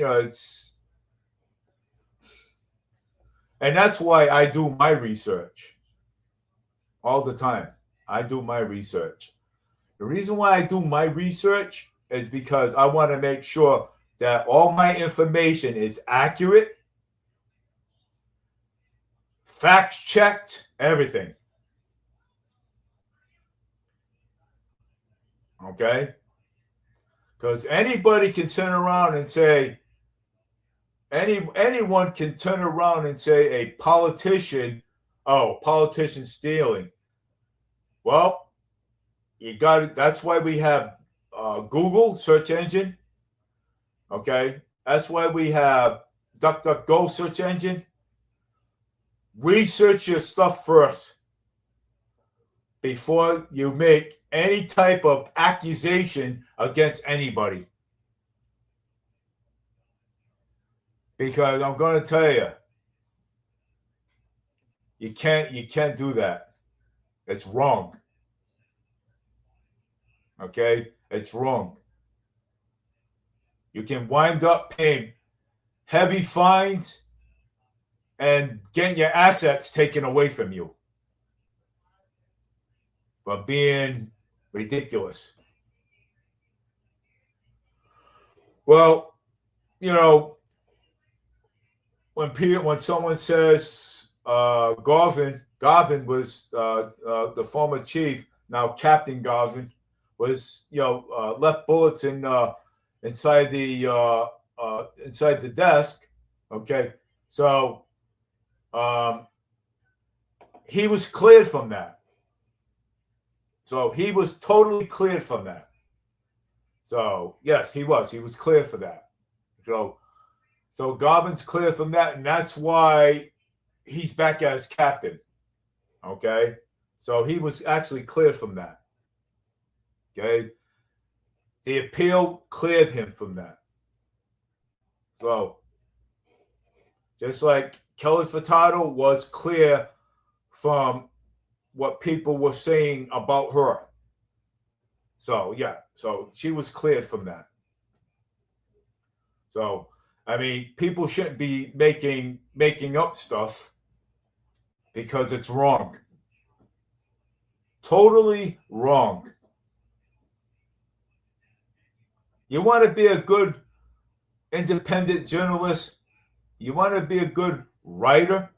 [SPEAKER 1] and that's why I do my research all the time. I do my research. The reason why I do my research is because I want to make sure that all my information is accurate, fact checked, everything. Okay? Because anybody can turn around and say, anyone can turn around and say a politician, oh, politician stealing. Well, you got it. That's why we have Google search engine. Okay, that's why we have DuckDuckGo search engine. Research your stuff first before you make any type of accusation against anybody. Because I'm going to tell you, you can't do that. It's wrong. Okay, it's wrong. You can wind up paying heavy fines and getting your assets taken away from you for being ridiculous. Well, when someone says Garvin was the former chief, now Captain Garvin, was left bullets inside the desk. Okay, so he was cleared from that. So he was totally cleared from that. So yes, he was. He was cleared for that. So Garvin's cleared from that, and that's why he's back as captain. Okay, so he was actually cleared from that. Okay, the appeal cleared him from that. So just like Kelly Furtado was clear from what people were saying about her. So yeah, so she was cleared from that. So I mean, people shouldn't be making up stuff because it's wrong. Totally wrong. You want to be a good independent journalist? You want to be a good writer?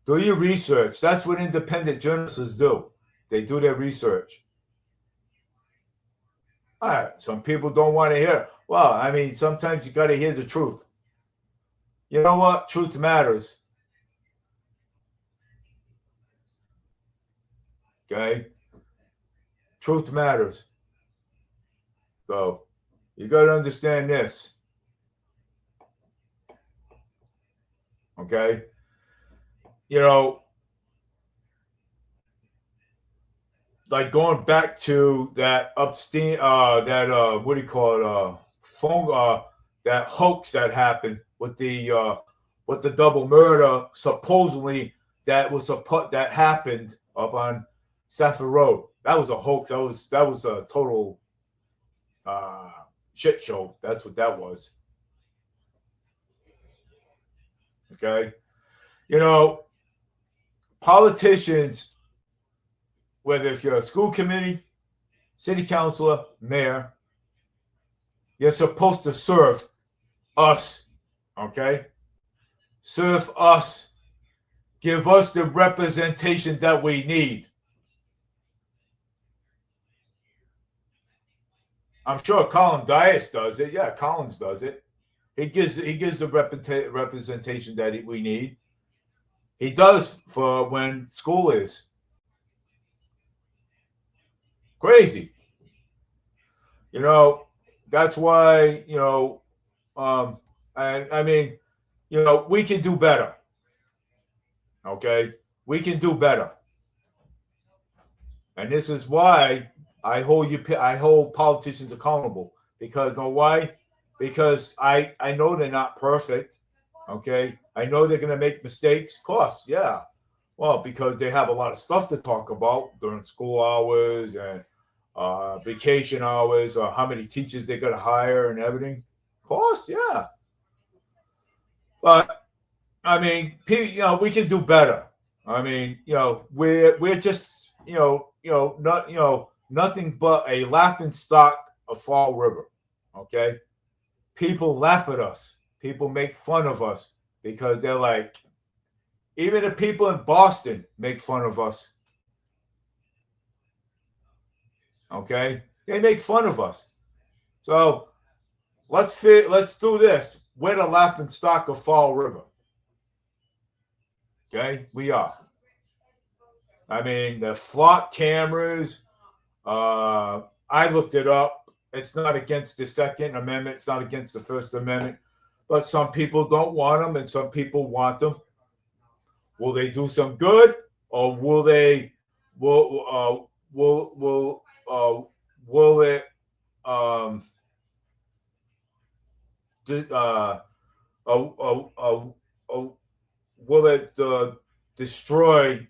[SPEAKER 1] Do your research. That's what independent journalists do. They do their research. All right. Some people don't want to hear. Well, I mean, sometimes you got to hear the truth. You know what? Truth matters. Okay? Truth matters. So you got to understand this. Okay? You know, like going back to that Epstein, what do you call it, phone, that hoax that happened with the double murder supposedly that happened up on Stafford Road. That was a hoax. That was a total uh, shit show. That's what that was. Okay, you know, politicians, whether if you're a school committee, city councilor, mayor, you're supposed to serve us. Okay, serve us. Give us the representation that we need. I'm sure Colin Dias does it. Yeah, Collins does it. He gives the representation that we need. He does for when school is crazy. You know, that's why, and I mean, we can do better. Okay, we can do better, and this is why I hold politicians accountable, because you know why? Because I know they're not perfect. Okay, I know they're gonna make mistakes. Of course, yeah. Well, because they have a lot of stuff to talk about during school hours and vacation hours, or how many teachers they're gonna hire and everything. Of course, yeah. But I mean, we can do better. I mean, we're just, not, nothing but a laughing stock of Fall River. Okay, people laugh at us. People make fun of us because they're like, even the people in Boston make fun of us. Okay, they make fun of us. So let's do this. We're the laughing stock of Fall River. Okay, we are. I mean, the flock cameras. I looked it up. It's not against the Second Amendment. It's not against the First Amendment. But some people don't want them, and some people want them. Will they do some good, or will they? Will it? Will it destroy?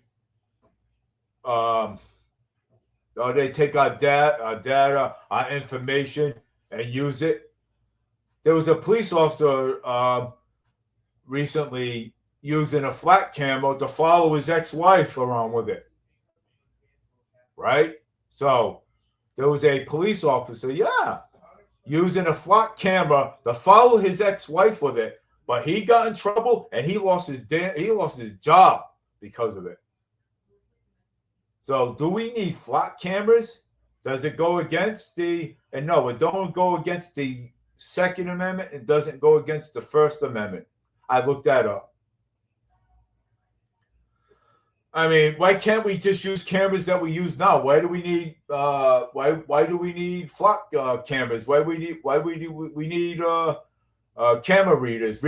[SPEAKER 1] They take our data, our information, and use it. There was a police officer recently using a flat camera to follow his ex-wife around with it. Right? So there was a police officer, yeah, using a flat camera to follow his ex-wife with it, but he got in trouble and he lost his job because of it. So do we need flat cameras? Does it go against and no, it don't go against the Second Amendment. It doesn't go against the First Amendment. I looked that up. I mean, why can't we just use cameras that we use now? Why do we need why do we need flat cameras? Why do we need camera readers,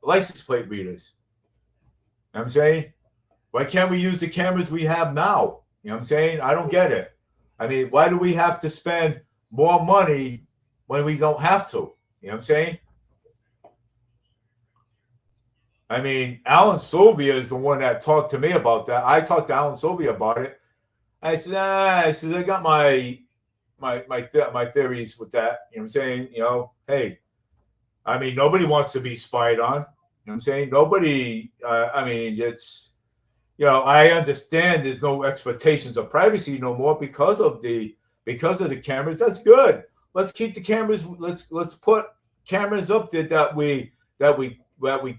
[SPEAKER 1] license plate readers? You know what I'm saying? Why can't we use the cameras we have now? You know what I'm saying? I don't get it. I mean, why do we have to spend more money when we don't have to? You know what I'm saying? I mean, Alan Sobia is the one that talked to me about that. I talked to Alan Sobia about it. I said, I got my theories with that. You know what I'm saying? Hey, I mean, nobody wants to be spied on. You know what I'm saying? Nobody, I mean, it's, I understand there's no expectations of privacy no more because of the cameras. That's good. Let's keep the cameras. Let's put cameras up there that we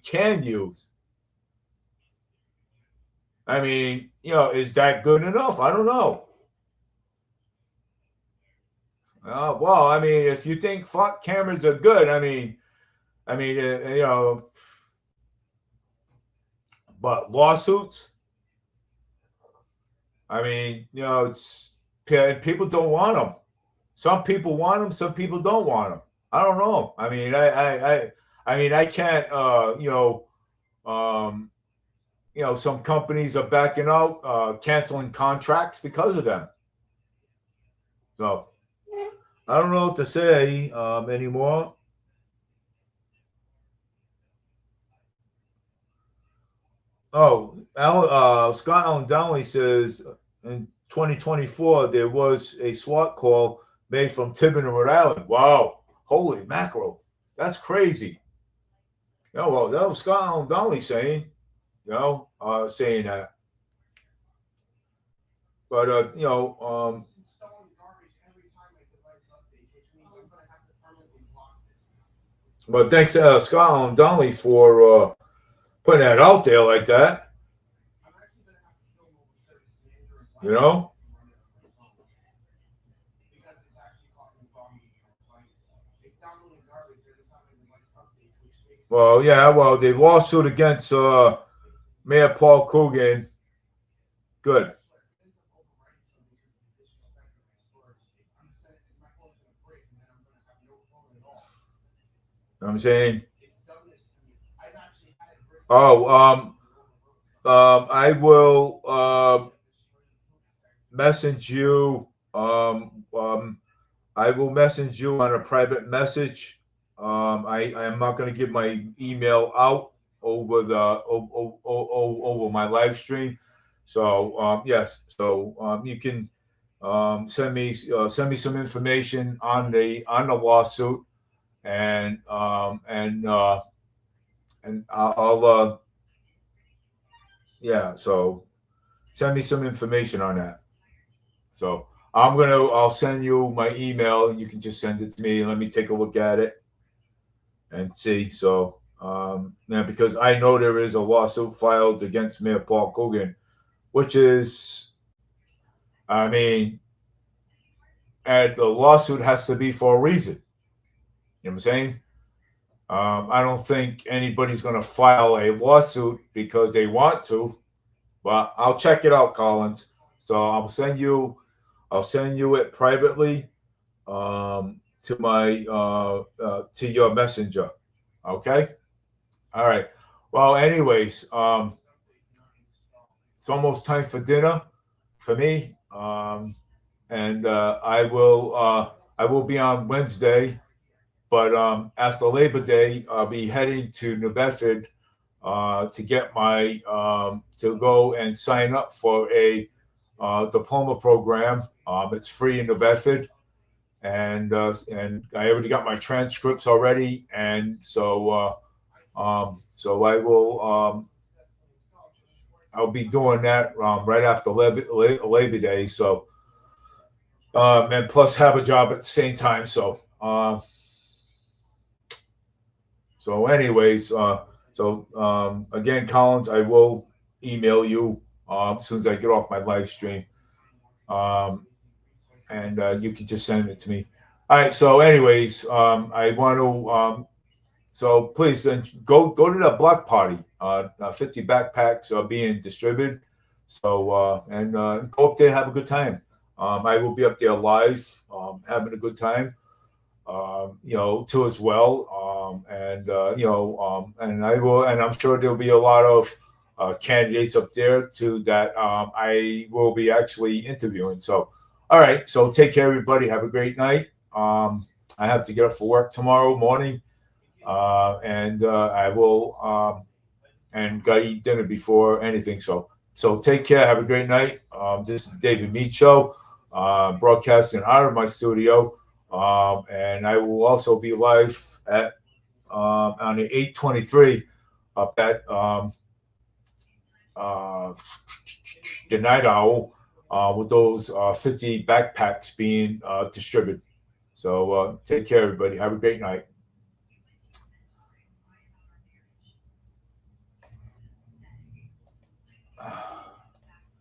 [SPEAKER 1] can use. I mean, is that good enough? I don't know. Well, I mean, if you think flock cameras are good, but lawsuits. I mean, it's people don't want them. Some people want them. Some people don't want them. I don't know. I mean, I can't. Um, some companies are backing out, canceling contracts because of them. So I don't know what to say anymore. Oh, Scott Allen Donnelly says in 2024 there was a SWAT call made from Tiverton, Rhode Island. Wow, holy mackerel, that's crazy. Well, that was Scott Allen Donnelly saying, saying that. But but thanks, Scott Allen Donnelly, for putting that out there like that. You know. Well, yeah. Well, the lawsuit against Mayor Paul Coogan. Good. I'm saying. Oh, I will message you. I will message you on a private message. I am not going to give my email out over over my live stream. So yes, so you can send me some information on the lawsuit, and I'll yeah. So send me some information on that. So I'll send you my email, and you can just send it to me, and let me take a look at it and see. So yeah, because I know there is a lawsuit filed against Mayor Paul Coogan, which is, I mean, and the lawsuit has to be for a reason. You know what I'm saying? I don't think anybody's going to file a lawsuit because they want to, but I'll check it out, Collins. So I'll send you it privately to my to your messenger. Okay. All right. Well, anyways, it's almost time for dinner for me, and I will be on Wednesday, but after Labor Day, I'll be heading to New Bedford to get my to go and sign up for a diploma program. It's free in New Bedford, and I already got my transcripts already, and so I'll be doing that right after Labor Day. So and plus have a job at the same time. So anyways, again, Collins, I will email you as soon as I get off my live stream, and you can just send it to me. All right. So anyways, I want to so please go to the block party. 50 backpacks are being distributed. So and go up there, have a good time. I will be up there live, having a good time. Too as well. And I will, and I'm sure there'll be a lot of candidates up there too that I will be actually interviewing. So, all right. So take care, everybody. Have a great night. I have to get up for work tomorrow morning, and I will and gotta eat dinner before anything. So take care. Have a great night. This is David Mead Show, broadcasting out of my studio. And I will also be live at on the 823 up at the Night Owl with those 50 backpacks being distributed. So take care, everybody. Have a great night.